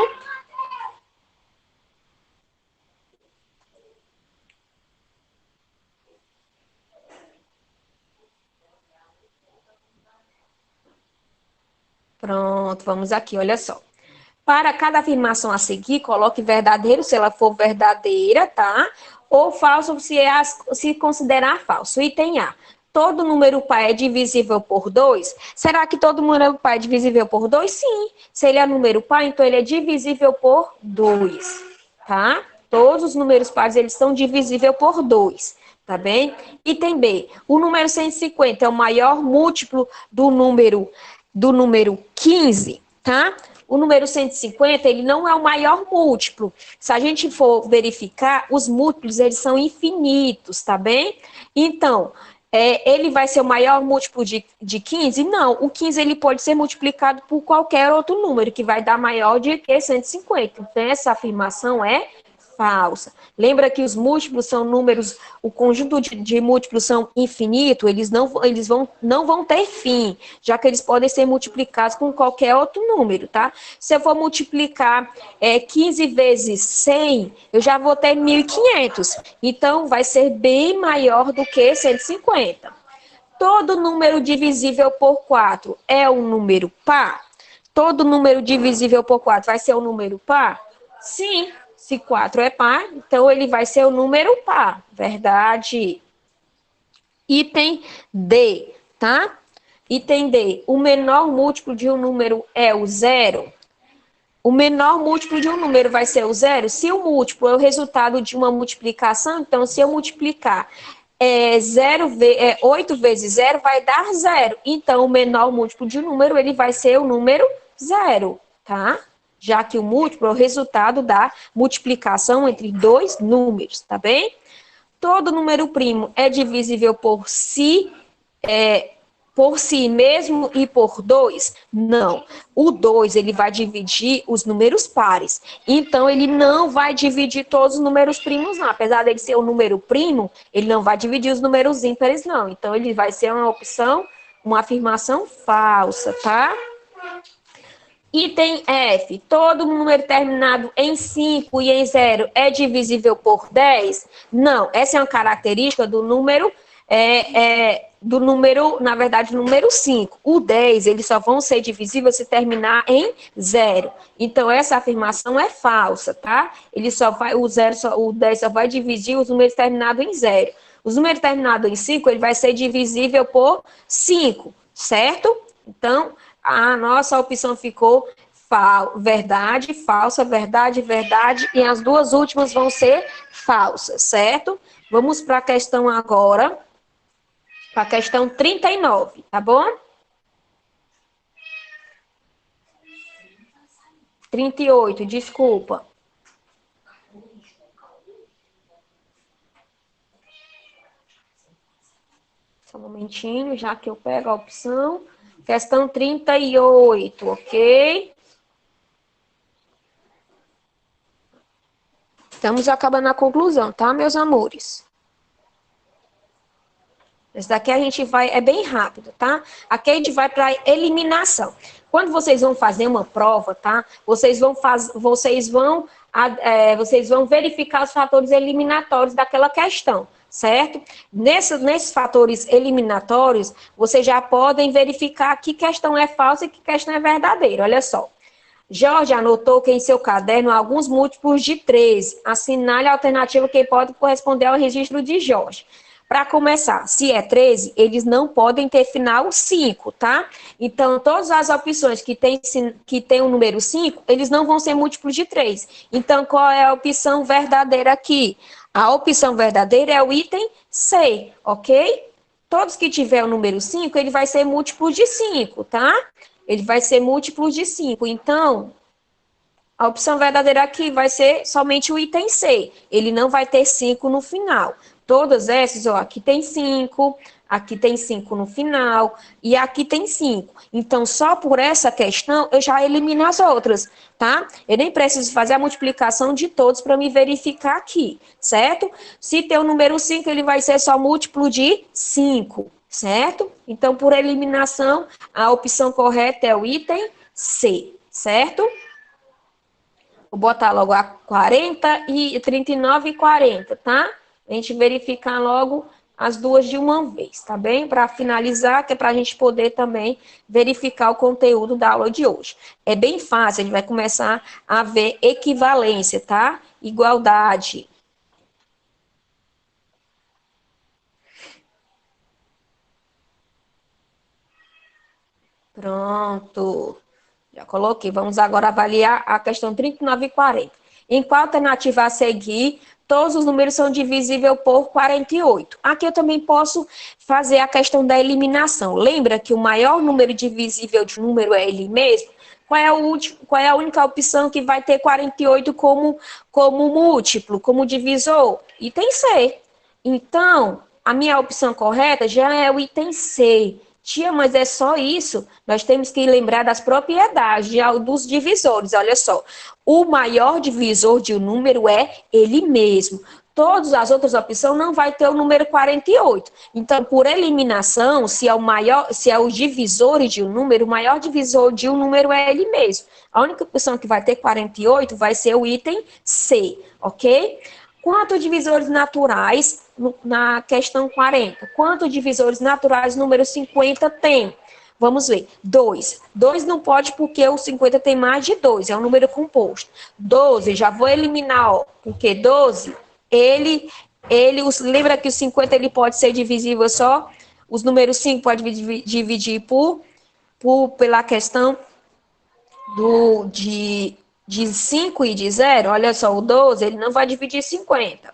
Pronto, vamos aqui, olha só. Para cada afirmação a seguir, coloque verdadeiro se ela for verdadeira, tá? Ou falso se considerar falso. Item A. Todo número par é divisível por 2? Será que todo número par é divisível por 2? Sim. Se ele é número par, então ele é divisível por 2, tá? Todos os números pares, eles são divisíveis por 2, tá bem? Item B. O número 150 é o maior múltiplo do número 15, tá? O número 150, ele não é o maior múltiplo. Se a gente for verificar, os múltiplos, eles são infinitos, tá bem? Então, ele vai ser o maior múltiplo de 15? Não, o 15 ele pode ser multiplicado por qualquer outro número, que vai dar maior de que 150. Então, essa afirmação é falsa. Lembra que os múltiplos são números, o conjunto de múltiplos são infinito, eles não vão ter fim, já que eles podem ser multiplicados com qualquer outro número, tá? Se eu for multiplicar 15 vezes 100, eu já vou ter 1.500. Então, vai ser bem maior do que 150. Todo número divisível por 4 é um número par? Todo número divisível por 4 vai ser um número par? Sim. Se 4 é par, então ele vai ser o número par. Verdade. Item D, tá? Item D. O menor múltiplo de um número é o zero. O menor múltiplo de um número vai ser o zero. Se o múltiplo é o resultado de uma multiplicação, então se eu multiplicar 8 vezes 0 vai dar 0. Então, o menor múltiplo de um número, ele vai ser o número 0, tá? Já que o múltiplo é o resultado da multiplicação entre dois números, tá bem? Todo número primo é divisível por si mesmo e por 2? Não. O 2, ele vai dividir os números pares. Então, ele não vai dividir todos os números primos, não. Apesar dele ser um número primo, ele não vai dividir os números ímpares, não. Então, ele vai ser uma opção, uma afirmação falsa, tá? Item F, todo número terminado em 5 e em 0 é divisível por 10? Não, essa é uma característica do número, na verdade, número 5. O 10, eles só vão ser divisíveis se terminar em 0. Então, essa afirmação é falsa, tá? O 10 só vai dividir os números terminados em 0. Os números terminados em 5, ele vai ser divisível por 5, certo? Então, a nossa opção ficou verdade, falsa, verdade, verdade, e as duas últimas vão ser falsas, certo? Vamos para a questão agora, para a questão 39, tá bom? 38, desculpa. Só um momentinho, já que eu pego a opção. Questão 38, ok? Estamos acabando a conclusão, tá, meus amores? Esse daqui a gente vai, é bem rápido, tá? Aqui a gente vai para eliminação. Quando vocês vão fazer uma prova, tá? Vocês vão verificar os fatores eliminatórios daquela questão, certo? Nesses fatores eliminatórios, vocês já podem verificar que questão é falsa e que questão é verdadeira. Olha só. Jorge anotou que em seu caderno há alguns múltiplos de 13. Assinale a alternativa que pode corresponder ao registro de Jorge. Para começar, se é 13, eles não podem ter final 5, tá? Então, todas as opções que tem o número 5, eles não vão ser múltiplos de 3. Então, qual é a opção verdadeira aqui? A opção verdadeira é o item C, ok? Todos que tiver o número 5, ele vai ser múltiplo de 5, tá? Ele vai ser múltiplo de 5. Então, a opção verdadeira aqui vai ser somente o item C. Ele não vai ter 5 no final. Todas essas, ó, aqui tem 5 no final, e aqui tem 5. Então, só por essa questão, eu já elimino as outras, tá? Eu nem preciso fazer a multiplicação de todos para me verificar aqui, certo? Se tem o número 5, ele vai ser só múltiplo de 5, certo? Então, por eliminação, a opção correta é o item C, certo? Vou botar logo a 39 e 40, tá? A gente verificar logo as duas de uma vez, tá bem? Para finalizar, que é para a gente poder também verificar o conteúdo da aula de hoje. É bem fácil, a gente vai começar a ver equivalência, tá? Igualdade. Pronto. Já coloquei. Vamos agora avaliar a questão 39 e 40. Em qual alternativa a seguir, todos os números são divisíveis por 48? Aqui eu também posso fazer a questão da eliminação. Lembra que o maior número divisível de um número é ele mesmo? Qual é a única opção que vai ter 48 como múltiplo, como divisor? Item C. Então, a minha opção correta já é o item C. Tia, mas é só isso? Nós temos que lembrar das propriedades dos divisores. Olha só, o maior divisor de um número é ele mesmo. Todas as outras opções não vai ter o número 48. Então, por eliminação, se é o divisor de um número, o maior divisor de um número é ele mesmo. A única opção que vai ter 48 vai ser o item C, ok? Quantos divisores naturais na questão 40? Quantos divisores naturais número 50 tem? Vamos ver. 2. 2 não pode porque o 50 tem mais de 2, é um número composto. 12, já vou eliminar, ó, porque 12, lembra que o 50 ele pode ser divisível só? Os números 5 pode dividir pela questão de 5 e de 0, olha só, o 12, ele não vai dividir 50.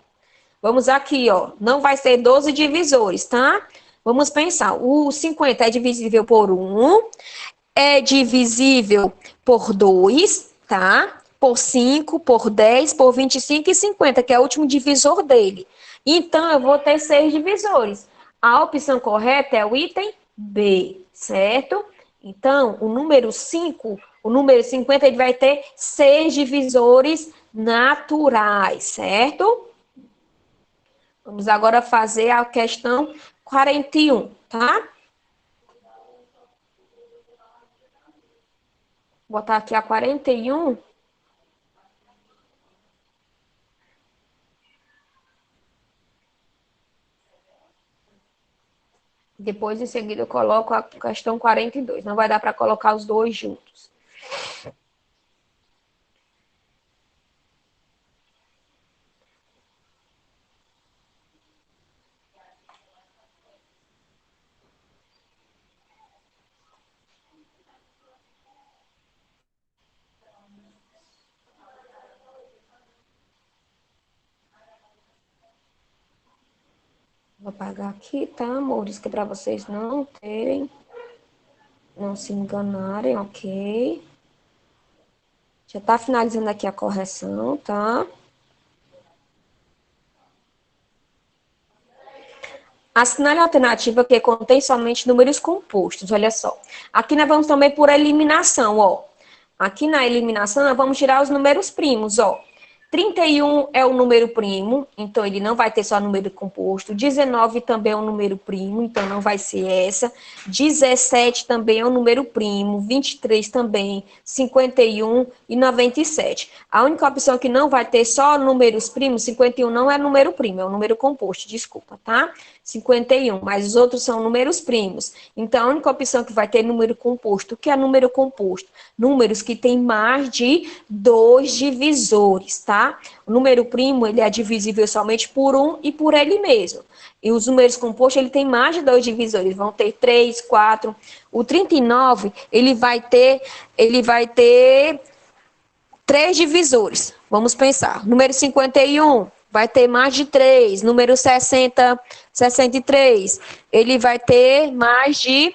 Vamos aqui, ó, não vai ser 12 divisores, tá? Vamos pensar, o 50 é divisível por 1, é divisível por 2, tá? Por 5, por 10, por 25 e 50, que é o último divisor dele. Então, eu vou ter 6 divisores. A opção correta é o item B, certo? Então, o número 50, ele vai ter 6 divisores naturais, certo? Vamos agora fazer a questão 41, tá? Vou botar aqui a 41. Depois, em seguida, eu coloco a questão 42. Não vai dar para colocar os dois juntos. Vou apagar aqui, tá, amores? Que é para vocês não se enganarem, ok? Já tá finalizando aqui a correção, tá? Assinale a alternativa que contém somente números compostos, olha só. Aqui nós vamos também por eliminação, ó. Aqui na eliminação nós vamos tirar os números primos, ó. 31 é o número primo, então ele não vai ter só número composto. 19 também é um número primo, então não vai ser essa. 17 também é um número primo. 23 também. 51 e 97. A única opção que não vai ter só números primos, 51 não é número primo, é um número composto, desculpa, tá? 51, mas os outros são números primos. Então, a única opção que vai ter número composto. O que é número composto? Números que têm mais de 2 divisores, tá? O número primo, ele é divisível somente por 1 e por ele mesmo. E os números compostos, ele tem mais de 2 divisores, vão ter 3, 4. O 39, ele vai ter 3 divisores. Vamos pensar. Número 51 vai ter mais de 3. Número 63, ele vai ter mais de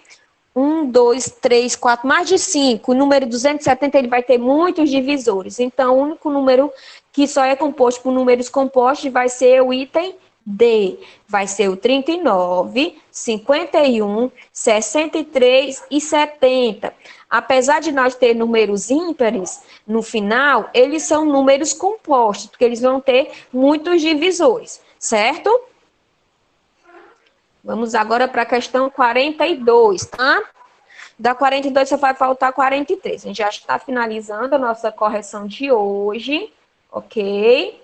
1, 2, 3, 4, mais de 5. O número 270, ele vai ter muitos divisores. Então, o único número que só é composto por números compostos vai ser o item D. Vai ser o 39, 51, 63 e 70. Apesar de nós ter números ímpares no final, eles são números compostos, porque eles vão ter muitos divisores, certo? Vamos agora para a questão 42, tá? Da 42 só vai faltar 43. A gente já está finalizando a nossa correção de hoje, ok?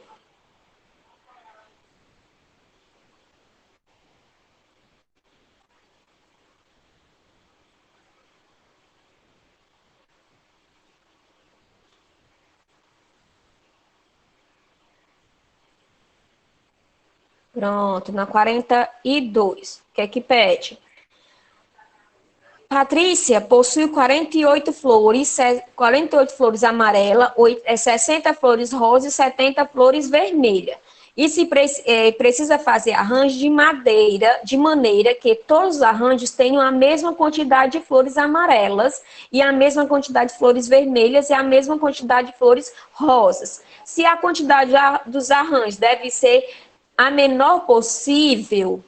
Pronto, na 42. O que é que pede? Patrícia possui 48 flores amarelas, 60 flores rosa e 70 flores vermelhas. E se precisa fazer arranjo de maneira que todos os arranjos tenham a mesma quantidade de flores amarelas e a mesma quantidade de flores vermelhas e a mesma quantidade de flores rosas. Se a quantidade dos arranjos deve ser a menor possível,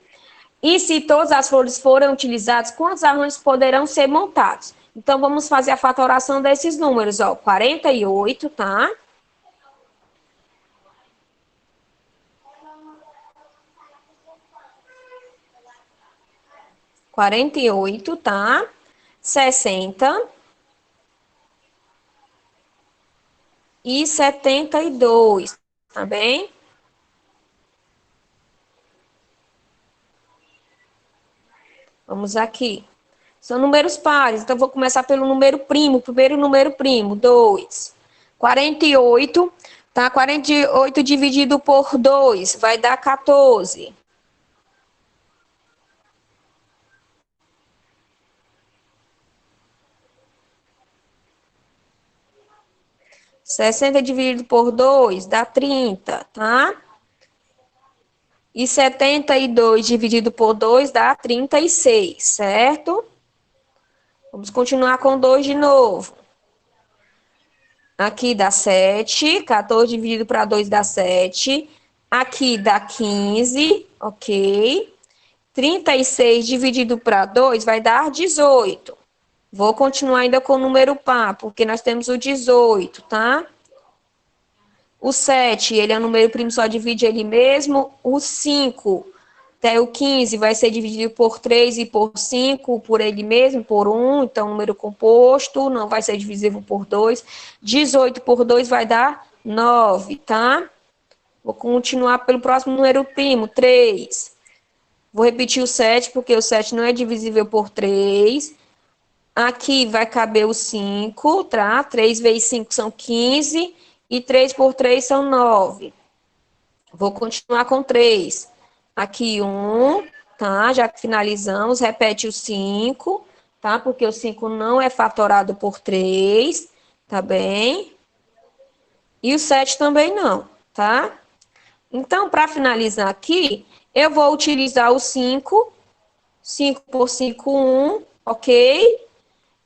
E se todas as flores forem utilizadas, quantos arranjos poderão ser montados? Então, vamos fazer a fatoração desses números, ó. 48, tá? Tá? 60 e 72, tá bem? Vamos aqui. São números pares, então vou começar pelo número primo. Primeiro número primo, 2. 48, tá? 48 dividido por 2 vai dar 14. 60 dividido por 2 dá 30, tá? E 72 dividido por 2 dá 36, certo? Vamos continuar com 2 de novo. Aqui dá 7, 14 dividido para 2 dá 7. Aqui dá 15, ok. 36 dividido para 2 vai dar 18. Vou continuar ainda com o número par, porque nós temos o 18, tá? O 7, ele é um número primo, só divide ele mesmo. O 5, até o 15, vai ser dividido por 3 e por 5, por ele mesmo, por 1. Então, número composto, não vai ser divisível por 2. 18 por 2 vai dar 9, tá? Vou continuar pelo próximo número primo, 3. Vou repetir o 7, porque o 7 não é divisível por 3. Aqui vai caber o 5, tá? 3 vezes 5 são 15. E 3 por 3 são 9. Vou continuar com 3. Aqui 1, tá? Já que finalizamos, repete o 5, tá? Porque o 5 não é fatorado por 3, tá bem? E o 7 também não, tá? Então, para finalizar aqui, eu vou utilizar o 5. 5 por 5, 1, ok?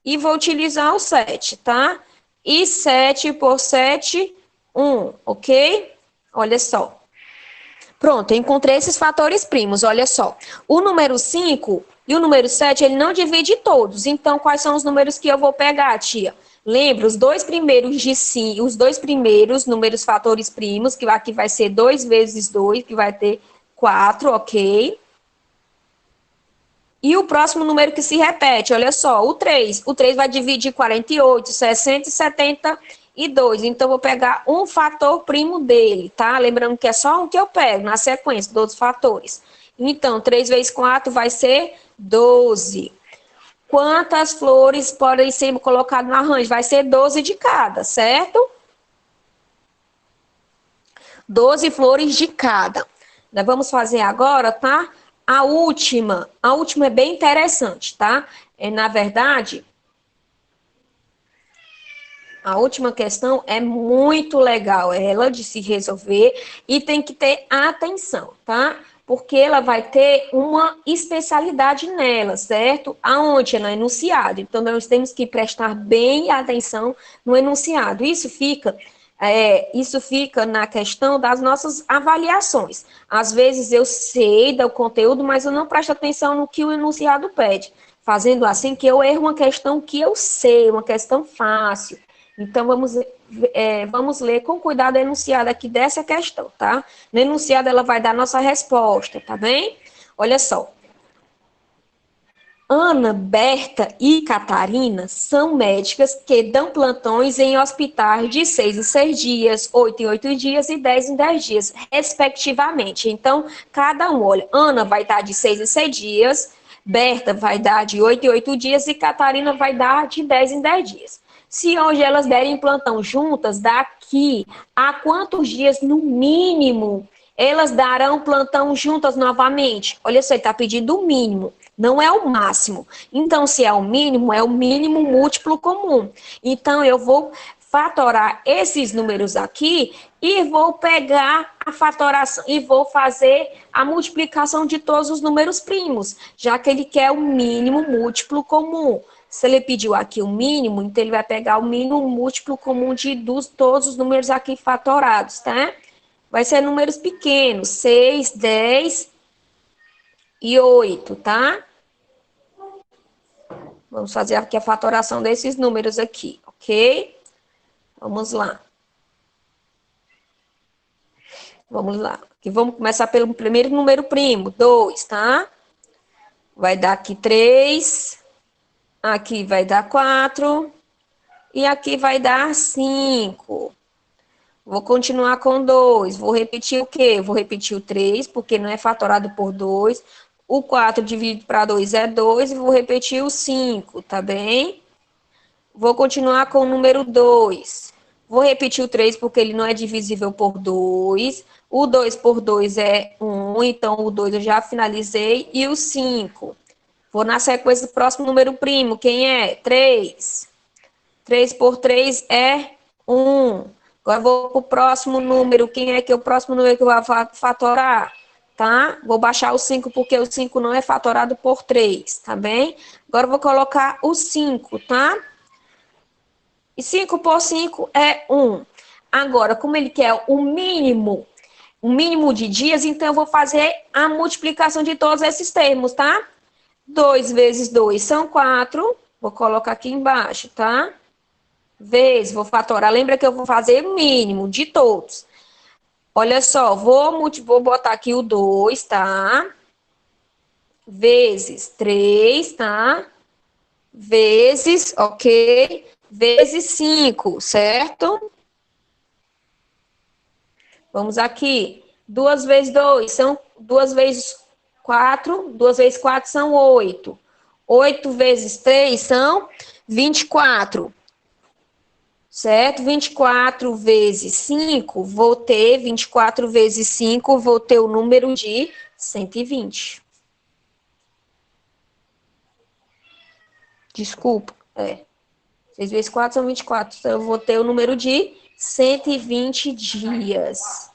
E vou utilizar o 7, tá? E 7 por 7, 1, ok? Olha só. Pronto, eu encontrei esses fatores primos, olha só. O número 5 e o número 7, ele não divide todos. Então, quais são os números que eu vou pegar, tia? Lembra, os dois primeiros de 5, os dois primeiros números fatores primos, que aqui vai ser 2 vezes 2, que vai ter 4, ok? E o próximo número que se repete, olha só, o 3. O 3 vai dividir 48, 60 e 72. Então, vou pegar um fator primo dele, tá? Lembrando que é só um que eu pego na sequência dos fatores. Então, 3 vezes 4 vai ser 12. Quantas flores podem ser colocadas no arranjo? Vai ser 12 de cada, certo? 12 flores de cada. Nós vamos fazer agora, tá? A última é bem interessante, tá? Na verdade, a última questão é muito legal, ela de se resolver e tem que ter atenção, tá? Porque ela vai ter uma especialidade nela, certo? Aonde ela é enunciado. Então, nós temos que prestar bem atenção no enunciado. Isso fica na questão das nossas avaliações. Às vezes eu sei do conteúdo, mas eu não presto atenção no que o enunciado pede. Fazendo assim que eu erro uma questão que eu sei, uma questão fácil. Então, vamos ler com cuidado o enunciado aqui dessa questão, tá? No enunciado, ela vai dar nossa resposta, tá bem? Olha só. Ana, Berta e Catarina são médicas que dão plantões em hospitais de 6 em 6 dias, 8 em 8 dias e 10 em 10 dias, respectivamente. Então, cada um, olha, Ana vai dar de 6 em 6 dias, Berta vai dar de 8 em 8 dias e Catarina vai dar de 10 em 10 dias. Se hoje elas derem plantão juntas, daqui a quantos dias, no mínimo, elas darão plantão juntas novamente? Olha só, ele está pedindo o mínimo, não é o máximo. Então, se é o mínimo múltiplo comum. Então, eu vou fatorar esses números aqui e vou pegar a fatoração e vou fazer a multiplicação de todos os números primos, já que ele quer o mínimo múltiplo comum. Se ele pediu aqui o mínimo, então ele vai pegar o mínimo múltiplo comum de todos os números aqui fatorados, tá? Vai ser números pequenos, 6, 10, e 8, tá? Vamos fazer aqui a fatoração desses números aqui, ok? Vamos lá. Vamos lá. Aqui vamos começar pelo primeiro número primo, 2, tá? Vai dar aqui 3, aqui vai dar 4 e aqui vai dar 5. Vou continuar com 2. Vou repetir o quê? Vou repetir o 3, porque não é fatorado por 2. O 4 dividido para 2 é 2. E vou repetir o 5, tá bem? Vou continuar com o número 2. Vou repetir o 3, porque ele não é divisível por 2. O 2 por 2 é 1, então o 2 eu já finalizei. E o 5. Vou na sequência do próximo número primo. Quem é? 3. 3 por 3 é 1. Agora vou para o próximo número. Quem é que é o próximo número que eu vou fatorar? Tá? Vou baixar o 5 porque o 5 não é fatorado por 3, tá bem? Agora eu vou colocar o 5, tá? E 5 por 5 é 1. Agora, como ele quer o mínimo de dias, então eu vou fazer a multiplicação de todos esses termos, tá? 2 vezes 2 são 4. Vou colocar aqui embaixo, tá? Vezes, vou fatorar. Lembra que eu vou fazer o mínimo de todos. Olha só, vou botar aqui o 2, tá? Vezes 3, tá? Vezes, ok? Vezes 5, certo? Vamos aqui. 2 vezes 2 são 2 vezes 4. 2 vezes 4 são 8. 8 vezes 3 são 24. Certo? 24 vezes 5, vou ter 24 vezes 5, vou ter o número de 120. Desculpa, 6 vezes 4 são 24, então eu vou ter o número de 120 dias.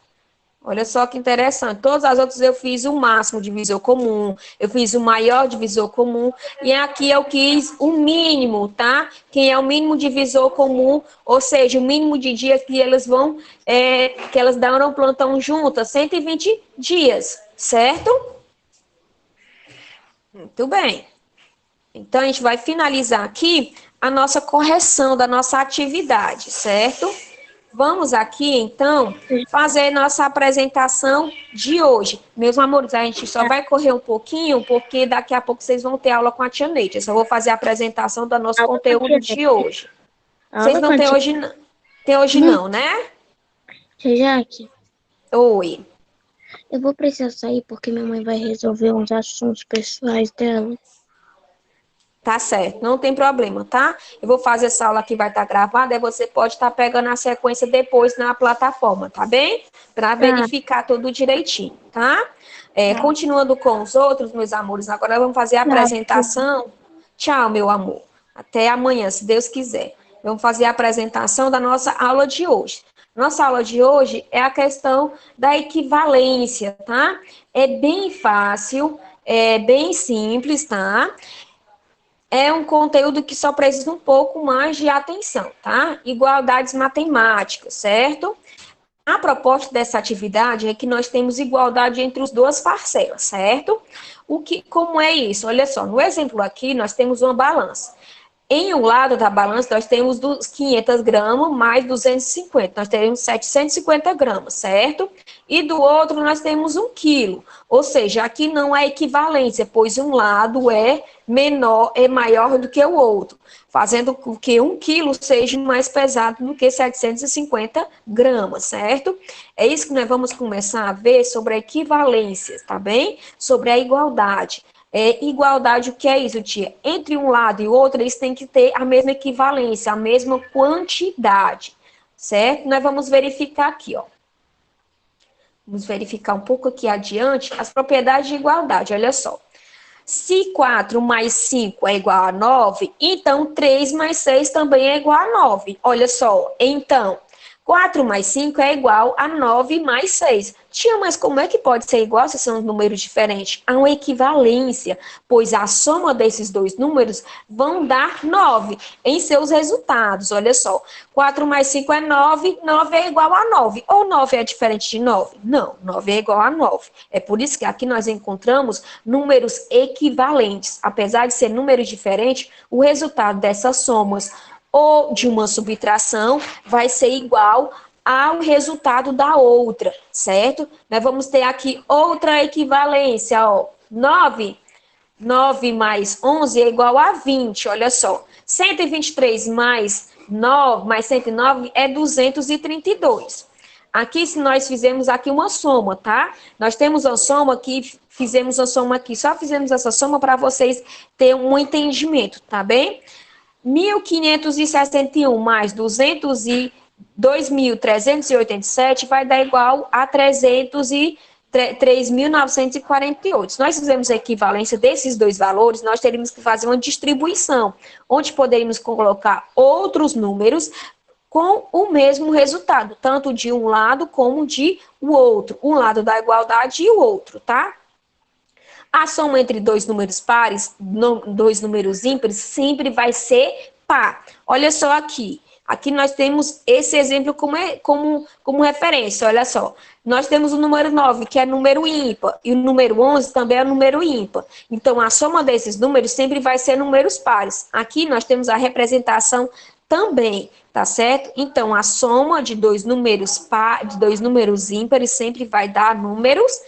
Olha só que interessante. Todas as outras eu fiz o máximo divisor comum, eu fiz o maior divisor comum, e aqui eu quis o mínimo, tá? Que é o mínimo divisor comum, ou seja, o mínimo de dias que elas vão, que elas darão plantão juntas, 120 dias, certo? Muito bem. Então, a gente vai finalizar aqui a nossa correção da nossa atividade, certo? Vamos aqui, então, fazer nossa apresentação de hoje. Meus amores, a gente só vai correr um pouquinho, porque daqui a pouco vocês vão ter aula com a tia Neide. Eu só vou fazer a apresentação do nosso conteúdo de hoje. Vocês não têm hoje, não? Tem hoje não, né? Tia Jaque, Oi. eu vou precisar sair porque minha mãe vai resolver uns assuntos pessoais dela. Tá certo, não tem problema, tá? Eu vou fazer essa aula que vai estar gravada, aí você pode estar pegando a sequência depois na plataforma, tá bem? Para verificar tudo direitinho, tá? Continuando com os outros, meus amores, agora vamos fazer a apresentação. Tchau, meu amor. Até amanhã, se Deus quiser. Vamos fazer a apresentação da nossa aula de hoje. Nossa aula de hoje é a questão da equivalência, tá? É bem fácil, é bem simples, tá? É um conteúdo que só precisa um pouco mais de atenção, tá? Igualdades matemáticas, certo? A proposta dessa atividade é que nós temos igualdade entre as duas parcelas, certo? Como é isso? Olha só, no exemplo aqui, nós temos uma balança. Em um lado da balança, nós temos 500 gramas mais 250. Nós teremos 750 gramas, certo? E do outro, nós temos 1 quilo. Ou seja, aqui não há equivalência, pois um lado é maior do que o outro, fazendo com que 1 quilo seja mais pesado do que 750 gramas, certo? É isso que nós vamos começar a ver sobre a equivalência, tá bem? Sobre a igualdade. Igualdade, o que é isso, tia? Entre um lado e o outro, eles têm que ter a mesma equivalência, a mesma quantidade, certo? Nós vamos verificar aqui, ó. Vamos verificar um pouco aqui adiante as propriedades de igualdade, olha só. Se 4 mais 5 é igual a 9, então 3 mais 6 também é igual a 9. Olha só, então, 4 mais 5 é igual a 9 mais 6. Tia, mas como é que pode ser igual se são números diferentes? Há uma equivalência, pois a soma desses dois números vão dar 9 em seus resultados. Olha só, 4 mais 5 é 9, 9 é igual a 9. Ou 9 é diferente de 9? Não, 9 é igual a 9. É por isso que aqui nós encontramos números equivalentes. Apesar de ser números diferentes, o resultado dessas somas ou de uma subtração vai ser igual ao resultado da outra, certo? Nós vamos ter aqui outra equivalência, ó. 9 mais 11 é igual a 20, olha só. 123 mais 9 mais 109 é 232. Aqui, se nós fizermos aqui uma soma, tá? Nós temos uma soma aqui, fizemos uma soma aqui, só fizemos essa soma para vocês terem um entendimento, tá bem? 1.561 mais 2.387 vai dar igual a 3.948. Se nós fizermos a equivalência desses dois valores, nós teríamos que fazer uma distribuição, onde poderíamos colocar outros números com o mesmo resultado, tanto de um lado como de o outro. Um lado da igualdade e o outro, tá? A soma entre dois números pares, dois números ímpares, sempre vai ser par. Olha só aqui. Aqui nós temos esse exemplo como referência, olha só. Nós temos o número 9, que é número ímpar, e o número 11 também é número ímpar. Então, a soma desses números sempre vai ser números pares. Aqui nós temos a representação também, tá certo? Então, a soma de dois números ímpares sempre vai dar números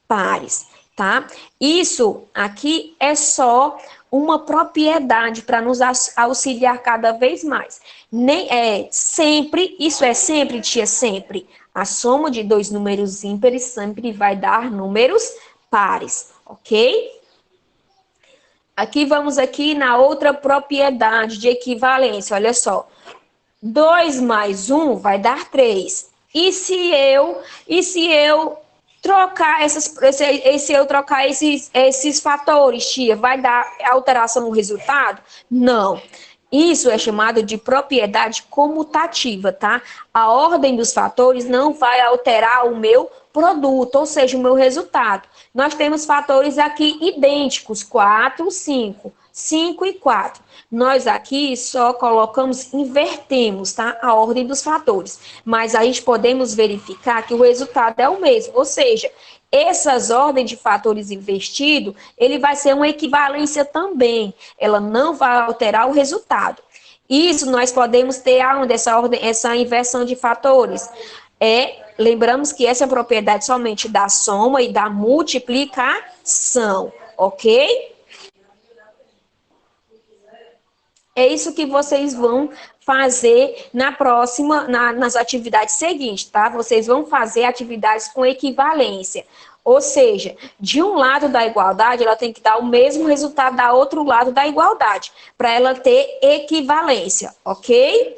pares, tá? Isso aqui é só uma propriedade para nos auxiliar cada vez mais. Nem é sempre, isso é sempre, tia, sempre. A soma de dois números ímpares sempre vai dar números pares, ok? Aqui vamos aqui na outra propriedade de equivalência, olha só. 2 mais 1 vai dar 3. E se eu trocar esses fatores, tia, vai dar alteração no resultado? Não. Isso é chamado de propriedade comutativa, tá? A ordem dos fatores não vai alterar o meu produto, ou seja, o meu resultado. Nós temos fatores aqui idênticos, 4, 5, 5 e 4. Nós aqui só colocamos, invertemos, tá? A ordem dos fatores. Mas a gente podemos verificar que o resultado é o mesmo, ou seja, essas ordens de fatores invertidos, ele vai ser uma equivalência também. Ela não vai alterar o resultado. Isso nós podemos ter aonde essa inversão de fatores. Lembramos que essa é a propriedade somente da soma e da multiplicação, ok? É isso que vocês vão fazer nas atividades seguintes, tá? Vocês vão fazer atividades com equivalência. Ou seja, de um lado da igualdade, ela tem que dar o mesmo resultado da outro lado da igualdade, para ela ter equivalência, ok?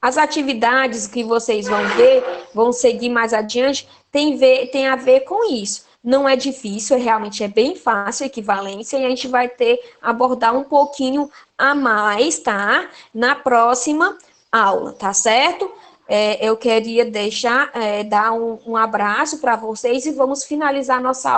As atividades que vocês vão ver, vão seguir mais adiante, tem a ver com isso. Não é difícil, realmente é bem fácil a equivalência, e a gente vai abordar um pouquinho a mais, tá? Na próxima aula, tá certo? Eu queria dar um abraço para vocês e vamos finalizar nossa aula.